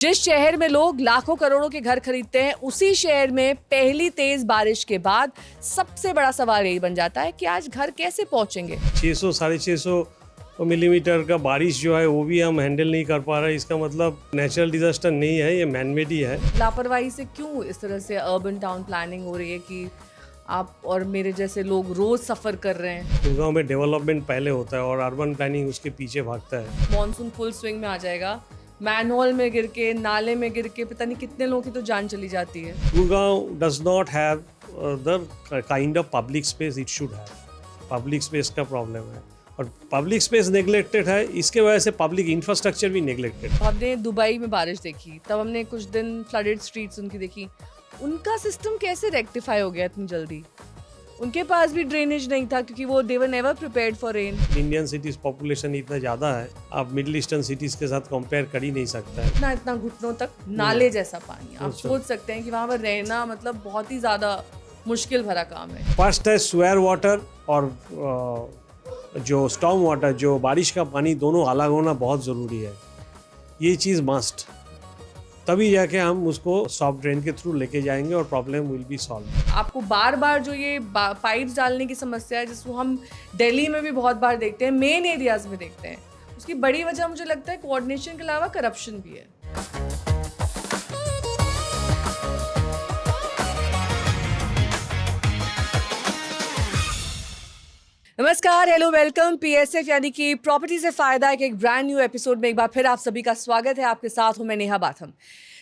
जिस शहर में लोग लाखों करोड़ों के घर खरीदते हैं, उसी शहर में पहली तेज बारिश के बाद सबसे बड़ा सवाल यही बन जाता है कि आज घर कैसे पहुंचेंगे। 600 साढ़े 600 मिलीमीटर का बारिश जो है वो भी हम हैंडल नहीं कर पा रहे। इसका मतलब नेचुरल डिजास्टर नहीं है, ये मैनमेड ही है। लापरवाही से क्यों इस तरह से अर्बन टाउन प्लानिंग हो रही है कि आप और मेरे जैसे लोग रोज सफर कर रहे हैं। गुड़गांव में डेवलपमेंट पहले होता है और अर्बन प्लानिंग उसके पीछे भागता है। मॉनसून फुल स्विंग में आ जाएगा, मैनहोल में गिर के, नाले में गिर के पता नहीं कितने लोगों की तो जान चली जाती है। Gurgaon does not have the kind of public space it should have. Public space का प्रॉब्लम है और पब्लिक स्पेस नेग्लेक्टेड है। इसके वजह से पब्लिक इंफ्रास्ट्रक्चर भी नेग्लेक्टेड है। हमने दुबई में बारिश देखी, तब हमने कुछ दिन फ्लडेड स्ट्रीट्स उनकी देखी। उनका सिस्टम कैसे रेक्टिफाई हो गया इतनी जल्दी? उनके पास भी ड्रेनेज नहीं था क्योंकि वो they were never prepared for rain. Indian cities population इतना ज़्यादा है, आप मिडिल ईस्टर्न सिटीज़ के साथ कंपेयर कर ही नहीं सकता है। इतना इतना घुटनों तक नाले जैसा पानी, आप सोच सकते हैं कि वहाँ पर रहना मतलब बहुत ही ज़्यादा मुश्किल भरा काम है। फर्स्ट है स्वेयर वाटर और जो स्टॉर्म वाटर, जो बारिश का पानी, दोनों अलग होना बहुत ज़रूरी है। ये चीज़ मस्ट, तभी जाके हम उसको सॉफ्ट ड्रेन के थ्रू लेके जाएंगे और प्रॉब्लम विल बी सॉल्व। आपको बार बार जो ये पाइप्स डालने की समस्या है, जिसको हम दिल्ली में भी बहुत बार देखते हैं, मेन एरियाज में देखते हैं, उसकी बड़ी वजह मुझे लगता है कोऑर्डिनेशन के अलावा करप्शन भी है। नमस्कार, हेलो, वेलकम। पीएसएफ यानी कि प्रॉपर्टी से फायदा के एक ब्रांड न्यू एपिसोड में एक बार फिर आप सभी का स्वागत है। आपके साथ हूं मैं नेहा बाथम।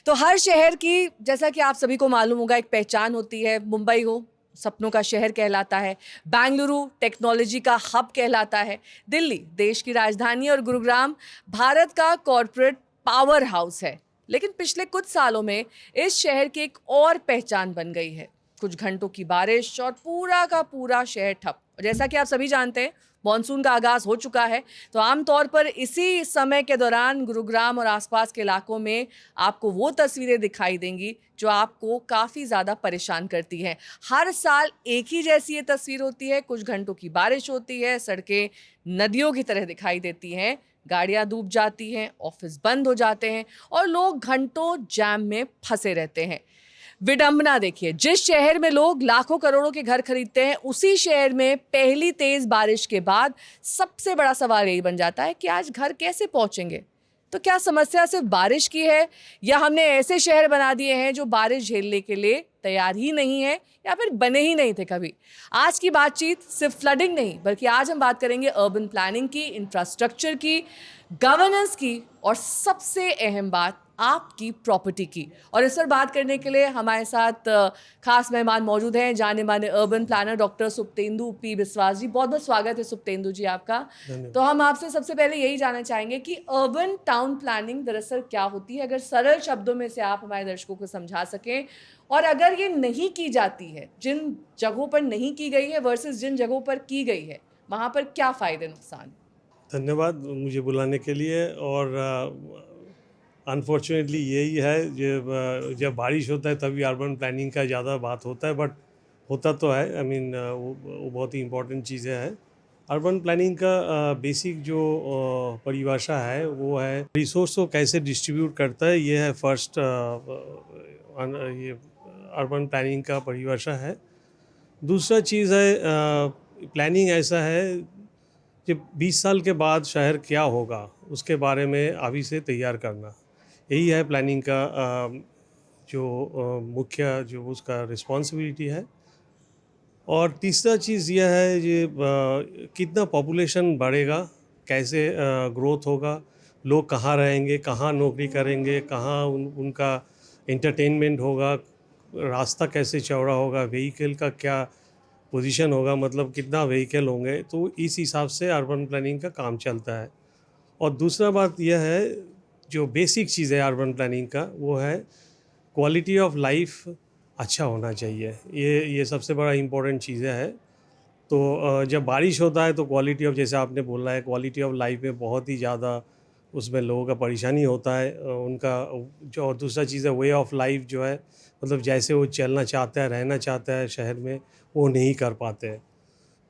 तो हर शहर की, जैसा कि आप सभी को मालूम होगा, एक पहचान होती है। मुंबई हो सपनों का शहर कहलाता है, बेंगलुरु टेक्नोलॉजी का हब कहलाता है, दिल्ली देश की राजधानी और गुरुग्राम भारत का कॉरपोरेट पावर हाउस है। लेकिन पिछले कुछ सालों में इस शहर की एक और पहचान बन गई है। कुछ घंटों की बारिश और पूरा का पूरा शहर ठप। और जैसा कि आप सभी जानते हैं, मॉनसून का आगाज हो चुका है, तो आमतौर पर इसी समय के दौरान गुरुग्राम और आसपास के इलाकों में आपको वो तस्वीरें दिखाई देंगी जो आपको काफ़ी ज़्यादा परेशान करती हैं। हर साल एक ही जैसी ये तस्वीर होती है। कुछ घंटों की बारिश होती है, सड़कें नदियों की तरह दिखाई देती हैं, गाड़ियां डूब जाती हैं, ऑफिस बंद हो जाते हैं और लोग घंटों जैम में फंसे रहते हैं। विडंबना देखिए, जिस शहर में लोग लाखों करोड़ों के घर खरीदते हैं, उसी शहर में पहली तेज बारिश के बाद सबसे बड़ा सवाल यही बन जाता है कि आज घर कैसे पहुंचेंगे। तो क्या समस्या सिर्फ बारिश की है, या हमने ऐसे शहर बना दिए हैं जो बारिश झेलने के लिए तैयार ही नहीं है, या फिर बने ही नहीं थे कभी? आज की बातचीत सिर्फ फ्लडिंग नहीं, बल्कि आज हम बात करेंगे अर्बन प्लानिंग की, इंफ्रास्ट्रक्चर की, गवर्नेंस की और सबसे अहम बात आपकी प्रॉपर्टी की। और इस पर बात करने के लिए हमारे साथ खास मेहमान मौजूद हैं, जाने माने अर्बन प्लानर डॉक्टर सुप्तेंदु पी बिस्वास जी। बहुत बहुत स्वागत है सुप्तेंदु जी आपका। तो हम आपसे सबसे पहले यही जानना चाहेंगे कि अर्बन टाउन प्लानिंग दरअसल क्या होती है, अगर सरल शब्दों में से आप हमारे दर्शकों को समझा सकें। और अगर ये नहीं की जाती है, जिन जगहों पर नहीं की गई है वर्सेस जिन जगहों पर की गई है, वहाँ पर क्या फ़ायदे नुकसान? धन्यवाद मुझे बुलाने के लिए। और अनफॉर्चुनेटली यही है, जब बारिश होता है तभी अर्बन प्लानिंग का ज़्यादा बात होता है, बट होता तो है। आई मीन वो बहुत ही इम्पोर्टेंट चीज़ें हैं। अर्बन प्लानिंग का बेसिक जो परिभाषा है वो है रिसोर्स को कैसे डिस्ट्रीब्यूट करता है। ये है फर्स्ट, ये अर्बन प्लानिंग का परिभाषा है। दूसरा चीज़ है प्लानिंग ऐसा है कि 20 साल के बाद शहर क्या होगा उसके बारे में अभी से तैयार करना। यही है प्लानिंग का जो मुख्य जो उसका रिस्पॉन्सिबिलिटी है। और तीसरा चीज़ यह है कि कितना पॉपुलेशन बढ़ेगा, कैसे ग्रोथ होगा, लोग कहाँ रहेंगे, कहाँ नौकरी करेंगे, कहाँ उनका एंटरटेनमेंट होगा, रास्ता कैसे चौड़ा होगा, व्हीकल का क्या पोजीशन होगा, मतलब कितना व्हीकल होंगे। तो इस हिसाब से अर्बन प्लानिंग का काम चलता है। और दूसरा बात यह है, जो बेसिक चीज़ है अर्बन प्लानिंग का, वो है क्वालिटी ऑफ लाइफ अच्छा होना चाहिए। ये सबसे बड़ा इम्पोर्टेंट चीज़ें है। तो जब बारिश होता है तो क्वालिटी ऑफ, जैसे आपने बोला है, क्वालिटी ऑफ लाइफ में बहुत ही ज़्यादा उसमें लोगों का परेशानी होता है। उनका जो, और दूसरा चीज़ है वे ऑफ लाइफ जो है, मतलब जैसे वो चलना चाहता है, रहना चाहता है शहर में, वो नहीं कर पाते हैं।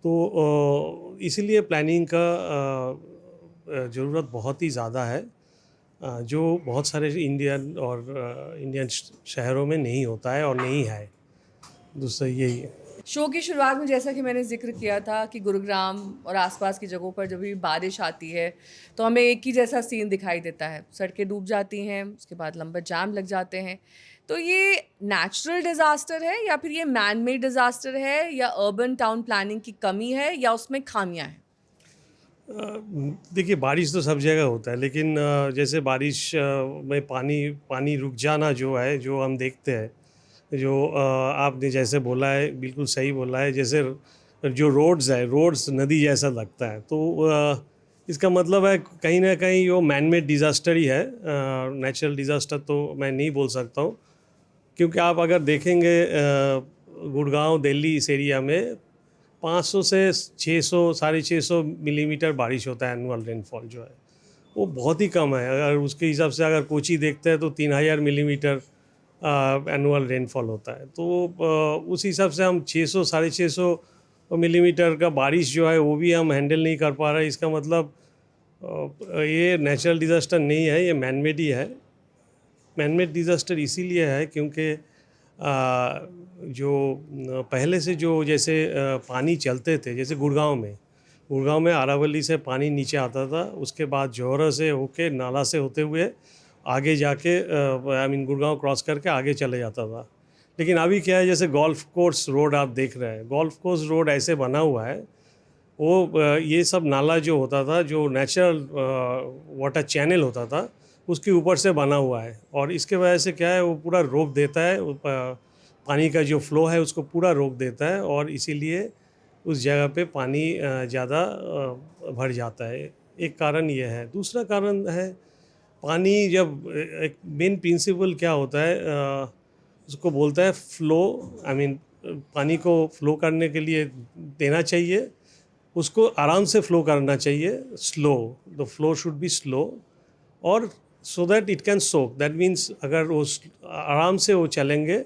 तो इसीलिए प्लानिंग का ज़रूरत बहुत ही ज़्यादा है। जो बहुत सारे इंडियन और इंडियन शहरों में नहीं होता है और नहीं है। दूसरा यही है। शो की शुरुआत में जैसा कि मैंने ज़िक्र किया था कि गुरुग्राम और आसपास की जगहों पर जब भी बारिश आती है तो हमें एक ही जैसा सीन दिखाई देता है, सड़कें डूब जाती हैं, उसके बाद लंबा जाम लग जाते हैं। तो ये नेचुरल डिज़ास्टर है या फिर ये मैन मेड डिज़ास्टर है या अर्बन टाउन प्लानिंग की कमी है या उसमें खामियां हैं? देखिए, बारिश तो सब जगह होता है, लेकिन जैसे बारिश में पानी पानी रुक जाना जो है, जो हम देखते हैं, जो आपने जैसे बोला है बिल्कुल सही बोला है। जैसे जो रोड्स है, रोड्स नदी जैसा लगता है, तो इसका मतलब है कहीं ना कहीं वो मैन मेड डिज़ास्टर ही है। नेचुरल डिज़ास्टर तो मैं नहीं बोल सकता हूँ, क्योंकि आप अगर देखेंगे गुड़गांव दिल्ली इस एरिया में 500 से 600 650 मिलीमीटर बारिश होता है। एनुअल रेनफॉल जो है वो बहुत ही कम है। अगर उसके हिसाब से अगर कोची देखते हैं तो 3000 मिलीमीटर एनुअल रेनफॉल होता है। तो उस हिसाब से हम 600 650 मिलीमीटर का बारिश जो है वो भी हम हैंडल नहीं कर पा रहे। इसका मतलब ये नेचुरल डिज़ास्टर नहीं है, ये मैनमेड ही है। मैनमेड डिज़ास्टर इसीलिए है क्योंकि जो पहले से जो जैसे पानी चलते थे, जैसे गुड़गांव में आरावली से पानी नीचे आता था, उसके बाद जौहरा से होके नाला से होते हुए आगे जाके आई मीन गुड़गांव क्रॉस करके आगे चले जाता था। लेकिन अभी क्या है, जैसे गोल्फ कोर्स रोड आप देख रहे हैं, गोल्फ कोर्स रोड ऐसे बना हुआ है, वो ये सब नाला जो होता था, जो नेचुरल वाटर चैनल होता था, उसके ऊपर से बना हुआ है। और इसके वजह से क्या है, वो पूरा रोक देता है, पानी का जो फ्लो है उसको पूरा रोक देता है, और इसीलिए उस जगह पे पानी ज़्यादा भर जाता है। एक कारण ये है। दूसरा कारण है, पानी जब एक मेन प्रिंसिपल क्या होता है, उसको बोलता है फ्लो। आई मीन पानी को फ्लो करने के लिए देना चाहिए, उसको आराम से फ्लो करना चाहिए, slow. The flow should be slow, और so that it can soak. That means अगर वो आराम से वो चलेंगे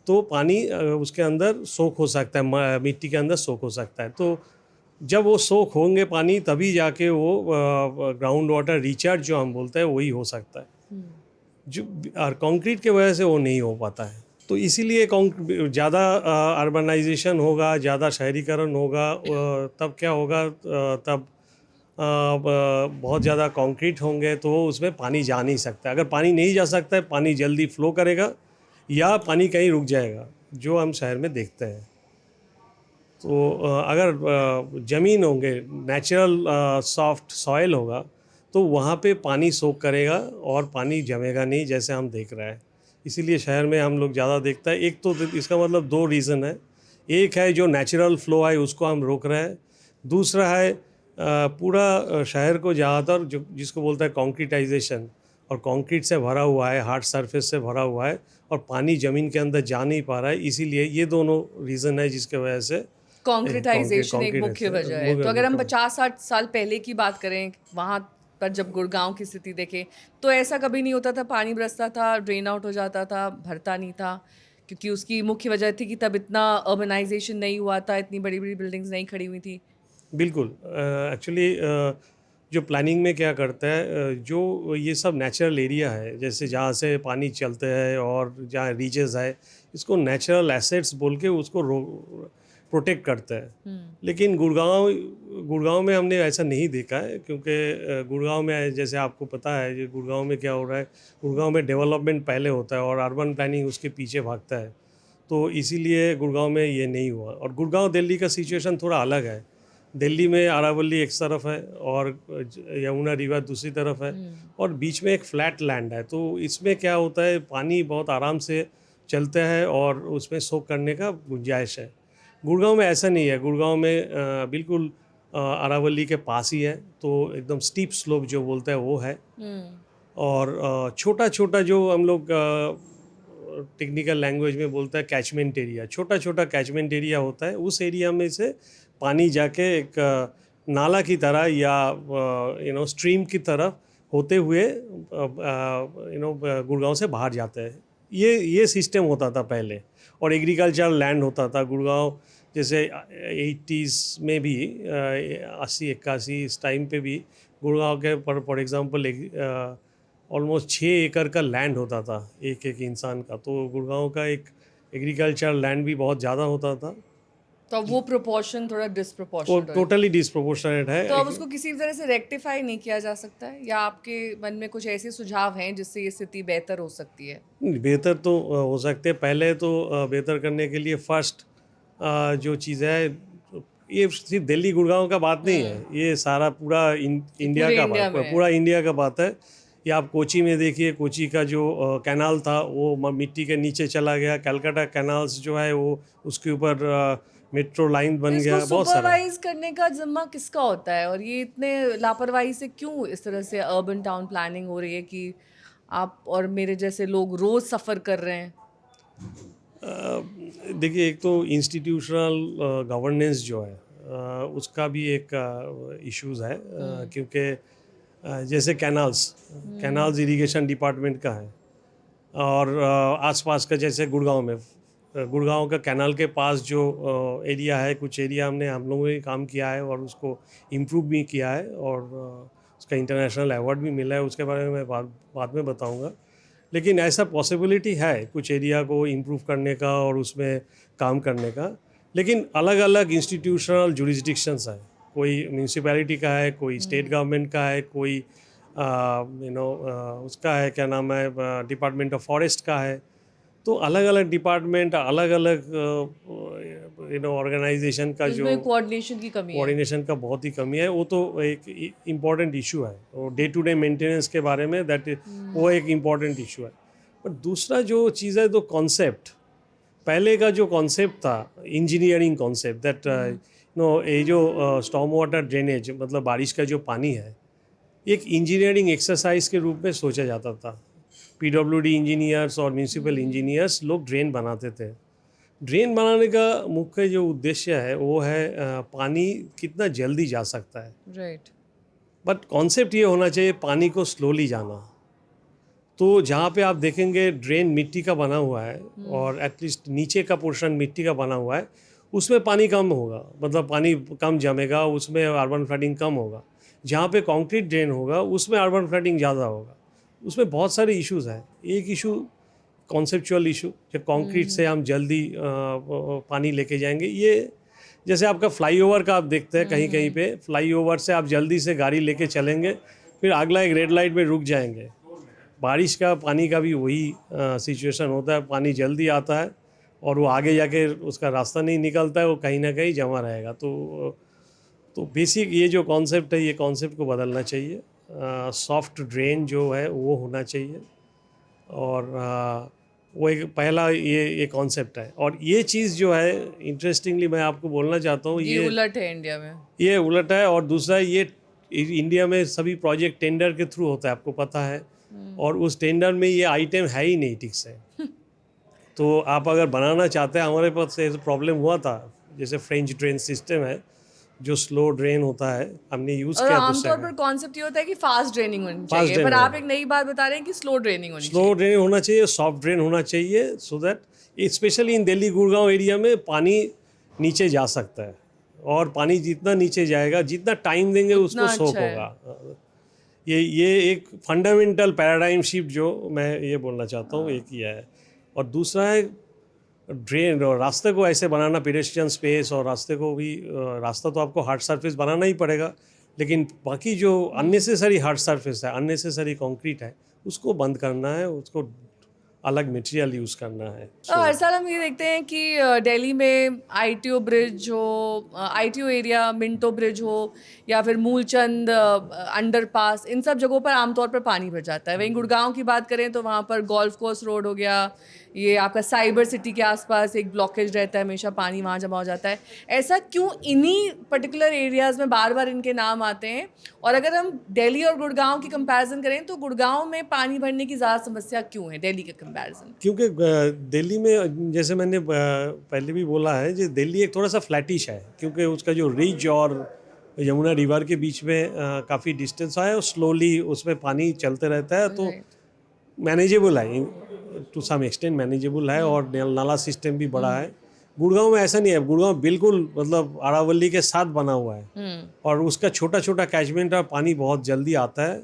तो पानी उसके अंदर सोख हो सकता है, मिट्टी के अंदर सोख हो सकता है। तो जब वो सोख होंगे पानी, तभी जाके वो ग्राउंड वाटर रिचार्ज जो हम बोलते हैं वही हो सकता है। जो और कंक्रीट के वजह से वो नहीं हो पाता है। तो इसीलिए ज़्यादा अर्बनाइजेशन होगा, ज़्यादा शहरीकरण होगा, तब क्या होगा, तब बहुत ज़्यादा कंक्रीट होंगे तो उसमें पानी जा नहीं सकता। अगर पानी नहीं जा सकता है, पानी जल्दी फ्लो करेगा या पानी कहीं रुक जाएगा, जो हम शहर में देखते हैं। तो अगर ज़मीन होंगे, नेचुरल सॉफ्ट सॉइल होगा, तो वहाँ पे पानी सोक करेगा और पानी जमेगा नहीं, जैसे हम देख रहे हैं। इसीलिए शहर में हम लोग ज़्यादा देखता है। एक तो इसका मतलब दो रीज़न है। एक है जो नेचुरल फ्लो है उसको हम रोक रहे हैं। दूसरा है पूरा शहर को ज़्यादातर जो जिसको बोलता है कंक्रीटाइजेशन, और कंक्रीट से भरा हुआ है, हार्ड सरफेस से भरा हुआ है, और पानी ज़मीन के अंदर जा नहीं पा रहा है। इसीलिए ये दोनों रीज़न है जिसके वजह से कॉन्क्रीटाइजेशन एक मुख्य वजह है। तो अगर हम मुख्य 50-60 साल पहले की बात करें, वहाँ पर जब गुड़गांव की स्थिति देखें, तो ऐसा कभी नहीं होता था, पानी बरसता था, ड्रेन आउट हो जाता था, भरता नहीं था, क्योंकि उसकी मुख्य वजह थी कि तब इतना अर्बनाइजेशन नहीं हुआ था, इतनी बड़ी-बड़ी बिल्डिंग्स नहीं खड़ी हुई थी। बिल्कुल। एक्चुअली जो प्लानिंग में क्या करता है, जो ये सब नेचुरल एरिया है, जैसे जहाँ से पानी चलते हैं और जहाँ रीचेस है, इसको नेचुरल एसेट्स बोल के उसको प्रोटेक्ट करता है। लेकिन गुड़गांव में हमने ऐसा नहीं देखा है, क्योंकि गुड़गांव में जैसे आपको पता है, ये गुड़गांव में क्या हो रहा है, गुड़गांव में डेवलपमेंट पहले होता है और अर्बन प्लानिंग उसके पीछे भागता है। तो इसीलिए गुड़गांव में ये नहीं हुआ। और गुड़गांव दिल्ली का सिचुएशन थोड़ा अलग है। दिल्ली में अरावली एक तरफ है और यमुना रिवर दूसरी तरफ है, और बीच में एक फ्लैट लैंड है। तो इसमें क्या होता है, पानी बहुत आराम से चलता है और उसमें सोख करने का गुंजाइश है। गुड़गांव में ऐसा नहीं है। गुड़गांव में बिल्कुल अरावली के पास ही है, तो एकदम स्टीप स्लोप जो बोलते हैं वो है। और छोटा छोटा जो हम लोग टेक्निकल लैंग्वेज में बोलता है कैचमेंट एरिया, छोटा छोटा कैचमेंट एरिया होता है। उस एरिया में से पानी जाके एक नाला की तरह या स्ट्रीम की तरफ होते हुए गुड़गांव से बाहर जाते हैं। ये सिस्टम होता था पहले। और एग्रीकल्चरल लैंड होता था गुड़गांव, जैसे 80s में भी 80-81 इस टाइम पे भी गुड़गांव के फॉर एग्जांपल ऑलमोस्ट 6 एकड़ का लैंड होता था एक एक इंसान का। तो गुड़गांव का एक एग्रीकल्चर लैंड भी बहुत ज़्यादा होता था। तो अब वो प्रोपोर्शन थोड़ा वो डिस्प्रोपोर्शनेट हो, टोटली डिसप्रोपोर्शनेट है। तो अब उसको किसी भी तरह से रेक्टिफाई नहीं किया जा सकता है, या आपके मन में कुछ ऐसे सुझाव हैं जिससे ये स्थिति बेहतर हो सकती है? बेहतर तो हो सकते हैं। पहले तो बेहतर करने के लिए फर्स्ट जो चीज़ है, ये सिर्फ दिल्ली गुड़गांव का बात नहीं है, ये सारा पूरा इंडिया पूरे का इंडिया बात, में है। पूरा इंडिया का बात है। ये आप कोची में देखिए, कोची का जो कैनाल था वो मिट्टी के नीचे चला गया। कलकत्ता कैनाल्स जो है वो उसके ऊपर मेट्रो लाइन तो बन इसको गया, बहुत सारा। सुपरवाइज करने का जिम्मा किसका होता है, और ये इतने लापरवाही से क्यों इस तरह से अर्बन टाउन प्लानिंग हो रही है कि आप और मेरे जैसे लोग रोज सफर कर रहे हैं? देखिए, एक तो इंस्टीट्यूशनल गवर्नेंस जो है उसका भी एक इश्यूज है, क्योंकि जैसे कैनाल्स इरिगेशन डिपार्टमेंट का है, और आसपास का जैसे गुड़गांव में, गुड़गांव का कैनाल के पास जो एरिया है, कुछ एरिया हम लोगों ने काम किया है और उसको इम्प्रूव भी किया है, और उसका इंटरनेशनल अवार्ड भी मिला है। उसके बारे में मैं बाद में बताऊंगा। लेकिन ऐसा पॉसिबिलिटी है कुछ एरिया को इम्प्रूव करने का और उसमें काम करने का। लेकिन अलग अलग इंस्टीट्यूशनल जुरिस्डिक्शंस है, कोई म्यूनिसिपैलिटी का है, कोई स्टेट गवर्नमेंट का है, कोई उसका है, क्या नाम है, डिपार्टमेंट ऑफ फॉरेस्ट का है। तो अलग अलग डिपार्टमेंट, अलग अलग ऑर्गेनाइजेशन का जो इसमें कोऑर्डिनेशन की कमी है। कोऑर्डिनेशन का बहुत ही कमी है। वो तो एक इम्पॉर्टेंट इशू है, और डे टू डे मेंटेनेंस के बारे में वो एक इम्पॉर्टेंट इशू है। बट दूसरा जो चीज़ है, तो कॉन्सेप्ट, पहले का जो कॉन्सेप्ट था, इंजीनियरिंग कॉन्सेप्ट, दैट ये जो स्टॉर्म वाटर ड्रेनेज, मतलब बारिश का जो पानी है, एक इंजीनियरिंग एक्सरसाइज के रूप में सोचा जाता था। पीडब्ल्यूडी इंजीनियर्स और म्यूनिसिपल इंजीनियर्स लोग ड्रेन बनाते थे। ड्रेन बनाने का मुख्य जो उद्देश्य है वो है पानी कितना जल्दी जा सकता है। राइट। बट कॉन्सेप्ट ये होना चाहिए पानी को स्लोली जाना। तो जहाँ पे आप देखेंगे ड्रेन मिट्टी का बना हुआ है, और एटलीस्ट नीचे का पोर्शन मिट्टी का बना हुआ है, उसमें पानी कम होगा, मतलब पानी कम जमेगा, उसमें अर्बन फ्लडिंग कम होगा। जहाँ पे कंक्रीट ड्रेन होगा उसमें अर्बन फ्लडिंग ज़्यादा होगा। उसमें बहुत सारे इश्यूज हैं। एक इशू कॉन्सेप्चुअल इशू, जब कंक्रीट से हम जल्दी पानी लेके जाएंगे। ये जैसे आपका फ्लाईओवर का आप देखते हैं, कहीं कहीं पे फ्लाईओवर से आप जल्दी से गाड़ी लेके चलेंगे, फिर अगला एक रेड लाइट में रुक जाएंगे। बारिश का पानी का भी वही सिचुएशन होता है, पानी जल्दी आता है और वो आगे जाके उसका रास्ता नहीं निकलता है, वो कहीं ना कहीं जमा रहेगा। तो बेसिक ये जो कॉन्सेप्ट है, ये कॉन्सेप्ट को बदलना चाहिए। सॉफ्ट ड्रेन जो है वो होना चाहिए, और वो एक पहला ये कॉन्सेप्ट है। और ये चीज़ जो है, इंटरेस्टिंगली मैं आपको बोलना चाहता हूँ, ये उलट है इंडिया में। ये उलट है। और दूसरा, ये इंडिया में सभी प्रोजेक्ट टेंडर के थ्रू होता है, आपको पता है, और उस टेंडर में ये आइटम है ही नहीं ठीक से। तो आप अगर बनाना चाहते हैं, हमारे पास ऐसा प्रॉब्लम हुआ था, जैसे फ्रेंच ड्रेन सिस्टम है जो स्लो ड्रेन होता है, हमने यूज़ और किया। आमतौर पर कॉन्सेप्ट ये होता है कि फास्ट ड्रेनिंग होनी चाहिए, पर ड्रेनिंग आप एक नई बात बता रहे हैं कि स्लो ड्रेनिंग होनी स्लो ड्रेन होना चाहिए, सॉफ्ट ड्रेन होना चाहिए, so that specially in Delhi Gurgaon area में पानी नीचे जा सकता है। और पानी जितना नीचे जाएगा, जितना टाइम देंगे उसको अच्छा सोख है। होगा। ये एक फंडामेंटल पैराडाइम शिफ्ट जो मैं ये बोलना चाहता हूँ, एक ही है। और दूसरा है ड्रेन और रास्ते को ऐसे बनाना, पेडेस्ट्रियन स्पेस, और रास्ते को भी, रास्ता तो आपको हार्ड सरफेस बनाना ही पड़ेगा, लेकिन बाकी जो अननेसेसरी हार्ड सरफेस है, अननेसेसरी कंक्रीट है, उसको बंद करना है, उसको अलग मटेरियल यूज़ करना है। हर साल हम ये देखते हैं कि दिल्ली में आईटीओ ब्रिज हो, आईटीओ एरिया, मिंटो ब्रिज हो, या फिर मूलचंद अंडरपास, इन सब जगहों पर आमतौर पर पानी भर जाता है। वहीं गुड़गांव की बात करें तो वहाँ पर गोल्फ कोर्स रोड हो गया, ये आपका साइबर सिटी के आसपास एक ब्लॉकेज रहता है, हमेशा पानी वहाँ जमा हो जाता है। ऐसा क्यों इन्हीं पर्टिकुलर एरियाज़ में बार बार इनके नाम आते हैं? और अगर हम दिल्ली और गुड़गांव की कंपैरिजन करें तो गुड़गांव में पानी भरने की ज़्यादा समस्या क्यों है दिल्ली के कंपैरिजन? क्योंकि दिल्ली में, जैसे मैंने पहले भी बोला है, जो दिल्ली एक थोड़ा सा फ्लैटिश है, क्योंकि उसका जो रिज और यमुना रिवर के बीच में काफ़ी डिस्टेंस है, और स्लोली उसमें पानी चलते रहता है, तो मैनेजेबल है, टू सम एक्सटेंट मैनेजेबल है, और नाला सिस्टम भी बड़ा है। गुड़गांव में ऐसा नहीं है। गुड़गांव बिल्कुल, मतलब अरावली के साथ बना हुआ है, और उसका छोटा छोटा कैचमेंट और पानी बहुत जल्दी आता है,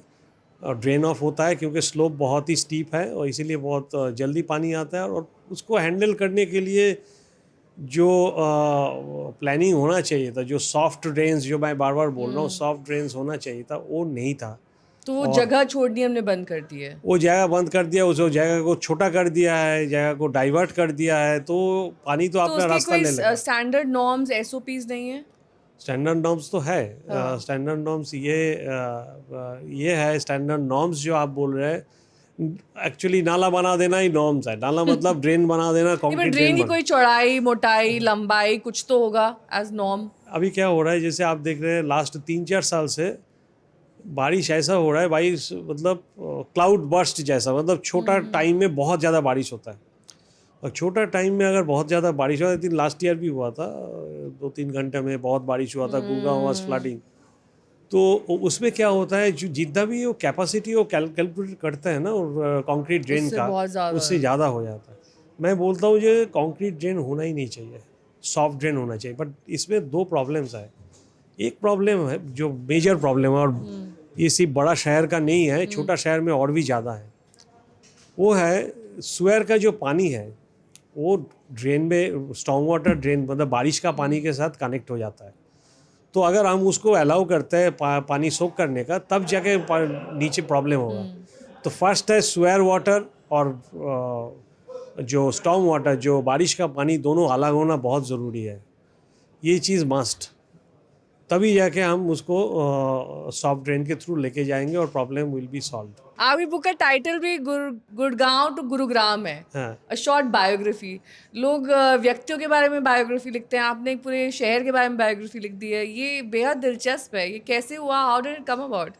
ड्रेन ऑफ होता है, क्योंकि स्लोप बहुत ही स्टीप है और इसीलिए बहुत जल्दी पानी आता है। और उसको हैंडल करने के लिए जो प्लानिंग होना चाहिए था, जो सॉफ्ट ड्रेन्स, जो मैं बार बार बोल रहा हूँ सॉफ्ट ड्रेन्स होना चाहिए था, वो नहीं था। तो वो और जगह छोड़नी हमने बंद कर दी है। वो जगह बंद कर दिया, उस जगह को छोटा कर दिया है, जगह को डाइवर्ट कर दिया है, तो पानी तो तो अपना उसके रास्ता कोई ले लेगा। स्टैंडर्ड नॉर्म्स एसओपीज नहीं है? स्टैंडर्ड नॉर्म्स तो है। हाँ। स्टैंडर्ड नॉर्म्स ये है स्टैंडर्ड नॉर्म्स जो आप बोल रहे हैं। एक्चुअली नाला बना देना ही नॉर्म्स है। नाला मतलब ड्रेन बना देना, कंक्रीट ड्रेन ड्रेन की बना। कोई चौड़ाई, मोटाई, लंबाई कुछ तो होगा एज नॉर्म। अभी क्या हो रहा है, जैसे आप देख रहे हैं लास्ट 3-4 साल से बारिश ऐसा हो रहा है, बारिश मतलब क्लाउड बर्स्ट जैसा, मतलब छोटा टाइम में बहुत ज़्यादा बारिश होता है। और छोटा टाइम में अगर बहुत ज़्यादा बारिश हो जाती, लास्ट ईयर भी हुआ था, 2-3 घंटे में बहुत बारिश हुआ था, गुड़गांव वाज फ्लडिंग। तो उसमें क्या होता है, जो जितना भी वो कैपेसिटी वो कैलकुलेट करते हैं ना, और कंक्रीट ड्रेन उससे का, बहुत ज़्यादा उससे ज़्यादा हो जाता है। मैं बोलता हूँ ये कंक्रीट ड्रेन होना ही नहीं चाहिए, सॉफ्ट ड्रेन होना चाहिए। बट इसमें 2 प्रॉब्लम्स है। एक प्रॉब्लम है जो मेजर प्रॉब्लम है, और ये सिर्फ बड़ा शहर का नहीं है, छोटा शहर में और भी ज़्यादा है। वो है सुअर का जो पानी है, वो ड्रेन में स्टॉर्म वाटर ड्रेन मतलब बारिश का पानी के साथ कनेक्ट हो जाता है। तो अगर हम उसको अलाउ करते हैं पानी सोक करने का, तब जाके नीचे प्रॉब्लम होगा। तो फर्स्ट है सुअर वाटर, और जो स्टॉर्म वाटर, जो बारिश का पानी, दोनों अलग होना बहुत ज़रूरी है। ये चीज़ मस्ट, तभी जाके हम उसको सॉफ्ट ड्रेन के थ्रू लेके जाएंगे और प्रॉब्लम विल बी सॉल्व। आपकी बुक का टाइटल भी गुड़गांव टू गुरुग्राम है, हाँ। A short biography. लोग व्यक्तियों के बारे में बायोग्राफी लिखते हैं, आपने एक पूरे शहर के बारे में बायोग्राफी लिख दी है। ये बेहद दिलचस्प है। ये कैसे हुआ? How did it come about?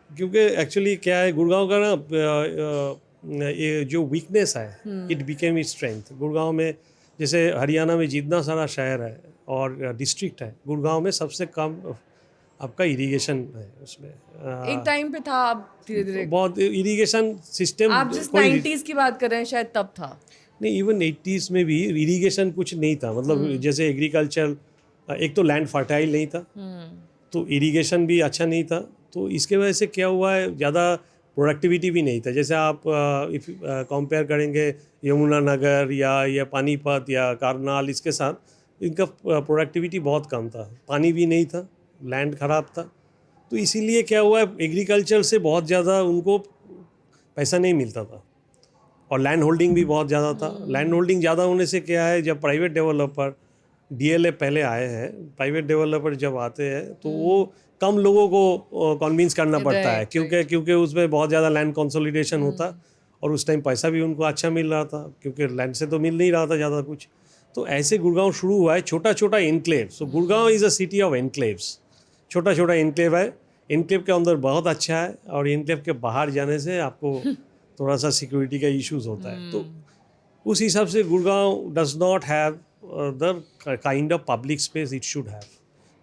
क्योंकि एक्चुअली क्या है, गुड़गांव का ना ये जो वीकनेस है, it became it strength. Gurgaon में, जैसे हरियाणा में जितना सारा शहर है और डिस्ट्रिक्ट है, गुड़गांव में सबसे कम आपका इरिगेशन है उसमें। एक टाइम पे था, अब धीरे धीरे। बहुत इरिगेशन सिस्टम आप जिस 90s की बात कर रहे हैं शायद तब था। नहीं, इवन 80s में भी इरिगेशन कुछ नहीं था। मतलब जैसे एग्रीकल्चर, एक तो लैंड फर्टाइल नहीं था, तो इरिगेशन भी अच्छा नहीं था। तो इसके वजह से क्या हुआ है, ज़्यादा प्रोडक्टिविटी भी नहीं था। जैसे आप इफ कंपेयर करेंगे यमुनानगर या पानीपत या करनाल, इसके साथ इनका प्रोडक्टिविटी बहुत कम था। पानी भी नहीं था, लैंड ख़राब था। तो इसीलिए क्या हुआ है, एग्रीकल्चर से बहुत ज़्यादा उनको पैसा नहीं मिलता था, और लैंड होल्डिंग भी बहुत ज़्यादा था। लैंड होल्डिंग ज़्यादा होने से क्या है, जब प्राइवेट डेवलपर, डीएलए पहले आए हैं, प्राइवेट डेवलपर जब आते हैं तो वो कम लोगों को कन्विंस करना पड़ता है, क्योंकि उसमें बहुत ज़्यादा लैंड कंसोलिडेशन होता, और उस टाइम पैसा भी उनको अच्छा मिल रहा था, क्योंकि लैंड से तो मिल नहीं रहा था ज़्यादा कुछ। तो ऐसे गुड़गांव शुरू हुआ है, छोटा छोटा enclave. So Gurgaon is a city of enclaves. छोटा छोटा एनक्लेव है। एनक्लेव के अंदर बहुत अच्छा है, और एनक्लेव के बाहर जाने से आपको थोड़ा सा सिक्योरिटी का इश्यूज होता है। तो उस हिसाब से Gurgaon does not have the kind of public space it should have.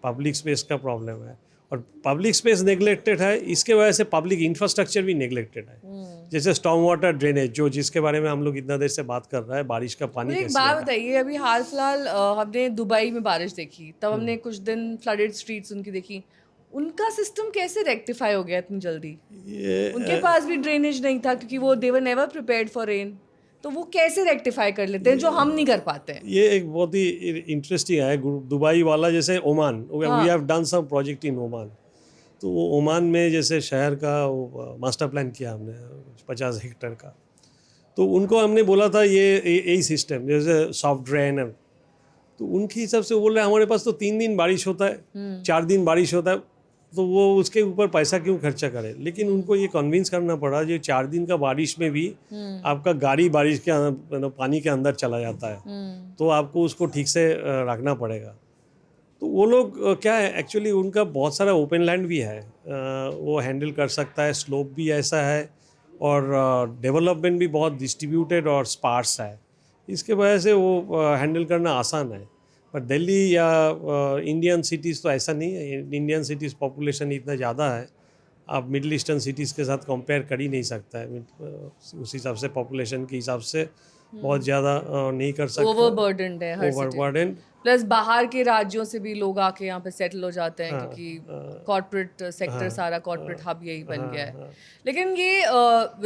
Public space का प्रॉब्लम है, और पब्लिक स्पेस नेग्लेक्टेड है। इसके वजह से पब्लिक इंफ्रास्ट्रक्चर भी नेग्लेक्टेड है। जैसे स्टॉर्म वाटर ड्रेनेज, जिसके बारे में हम लोग इतना देर से बात कर रहे हैं, बारिश का पानी मुझे एक कैसे बात आएगा। बताइए, अभी हाल फिलहाल हमने दुबई में बारिश देखी, तब हमने कुछ दिन फ्लडेड स्ट्रीट्स उनकी देखी। उनका सिस्टम कैसे रेक्टिफाई हो गया इतनी जल्दी? ये उनके पास भी ड्रेनेज नहीं था, क्योंकि वो they were never prepared for rain. तो वो कैसे रेक्टिफाई कर लेते हैं जो हम नहीं कर पाते हैं? ये एक बहुत ही इंटरेस्टिंग है दुबई वाला। जैसे Oman, we have done some project in Oman. तो वो ओमान में जैसे शहर का वो मास्टर प्लान किया हमने 50 हेक्टेयर का। तो उनको हमने बोला था ये यही सिस्टम, जैसे सॉफ्ट ड्रेन है। तो उनके हिसाब से वो बोल रहे हैं हमारे पास तो 3 दिन बारिश होता है, 4 दिन बारिश होता है, तो वो उसके ऊपर पैसा क्यों खर्चा करे। लेकिन उनको ये कन्विंस करना पड़ा, जो 4 दिन का बारिश में भी आपका गाड़ी बारिश के पानी के अंदर चला जाता है, तो आपको उसको ठीक से रखना पड़ेगा। तो वो लोग क्या है, एक्चुअली उनका बहुत सारा ओपन लैंड भी है, वो हैंडल कर सकता है। स्लोप भी ऐसा है, और डेवलपमेंट भी बहुत डिस्ट्रीब्यूटेड और स्पार्स है। इसके वजह से वो हैंडल करना आसान है। पर दिल्ली या इंडियन सिटीज़ तो ऐसा नहीं है। इंडियन सिटीज़ पॉपुलेशन इतना ज़्यादा है, आप मिडिल ईस्टर्न सिटीज़ के साथ कंपेयर कर ही नहीं सकता है। उस हिसाब से पॉपुलेशन के हिसाब से बहुत ज़्यादा नहीं कर सकता। ओवरबर्डन्ड है हर सिटी। ओवरबर्डन। प्लस बाहर के राज्यों से भी लोग आके यहाँ पे सेटल हो जाते हैं हाँ, क्योंकि कॉर्पोरेट सेक्टर सारा कॉर्पोरेट हब यही बन गया है। हाँ। लेकिन ये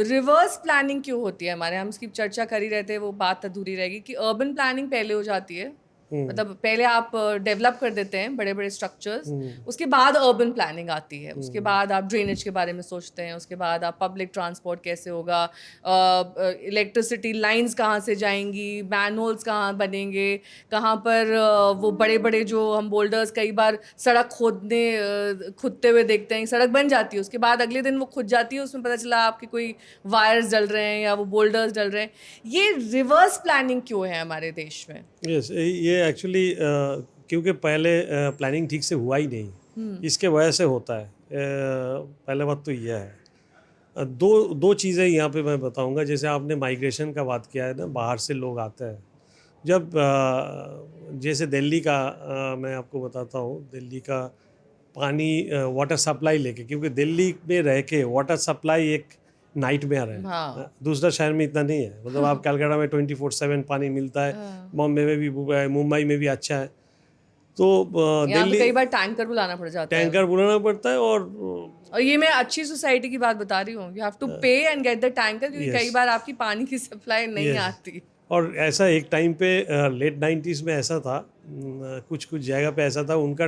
रिवर्स प्लानिंग क्यों होती है हमारे, हम इसकी चर्चा कर ही रहते हैं, वो बात अधूरी रहेगी कि अर्बन प्लानिंग पहले हो जाती है, मतलब पहले आप डेवलप कर देते हैं बड़े बड़े स्ट्रक्चर्स, उसके बाद अर्बन प्लानिंग आती है, उसके बाद आप ड्रेनेज के बारे में सोचते हैं, उसके बाद आप पब्लिक ट्रांसपोर्ट कैसे होगा, इलेक्ट्रिसिटी लाइंस कहाँ से जाएंगी, मैनहोल्स कहाँ बनेंगे, कहाँ पर वो बड़े बड़े जो हम बोल्डर्स कई बार सड़क खुदते हुए देखते हैं, सड़क बन जाती है, उसके बाद अगले दिन वो खुद जाती है, उसमें पता चला आपके कोई वायर्स जल रहे हैं या वो बोल्डर्स जल रहे हैं। ये रिवर्स प्लानिंग क्यों है हमारे देश में? यस, ये एक्चुअली क्योंकि पहले प्लानिंग ठीक से हुआ ही नहीं, इसके वजह से होता है। पहले बात तो यह है, दो चीज़ें यहाँ पे मैं बताऊँगा। जैसे आपने माइग्रेशन का बात किया है ना, बाहर से लोग आते हैं। जब जैसे दिल्ली का मैं आपको बताता हूँ, दिल्ली का पानी वाटर सप्लाई लेके, क्योंकि दिल्ली में रह के वाटर सप्लाई एक नाइटमेयर है। हाँ। दूसरा शहर में इतना नहीं है, मतलब आप कलकत्ता में 24/7 पानी मिलता है, बॉम्बे में भी, मुंबई में भी अच्छा है। तो यहाँ तो दिल्ली कई बार टैंकर बुलाना पड़ जाता है, टैंकर बुलाना पड़ता है। और ये मैं अच्छी सोसाइटी की बात बता रही हूँ, यू हैव टू पे एंड गेट द टैंकर, क्योंकि Yes. कई बार आपकी पानी की सप्लाई नहीं Yes. आती। और ऐसा एक टाइम पे लेट 90s में ऐसा था, कुछ जगह पे ऐसा था, उनका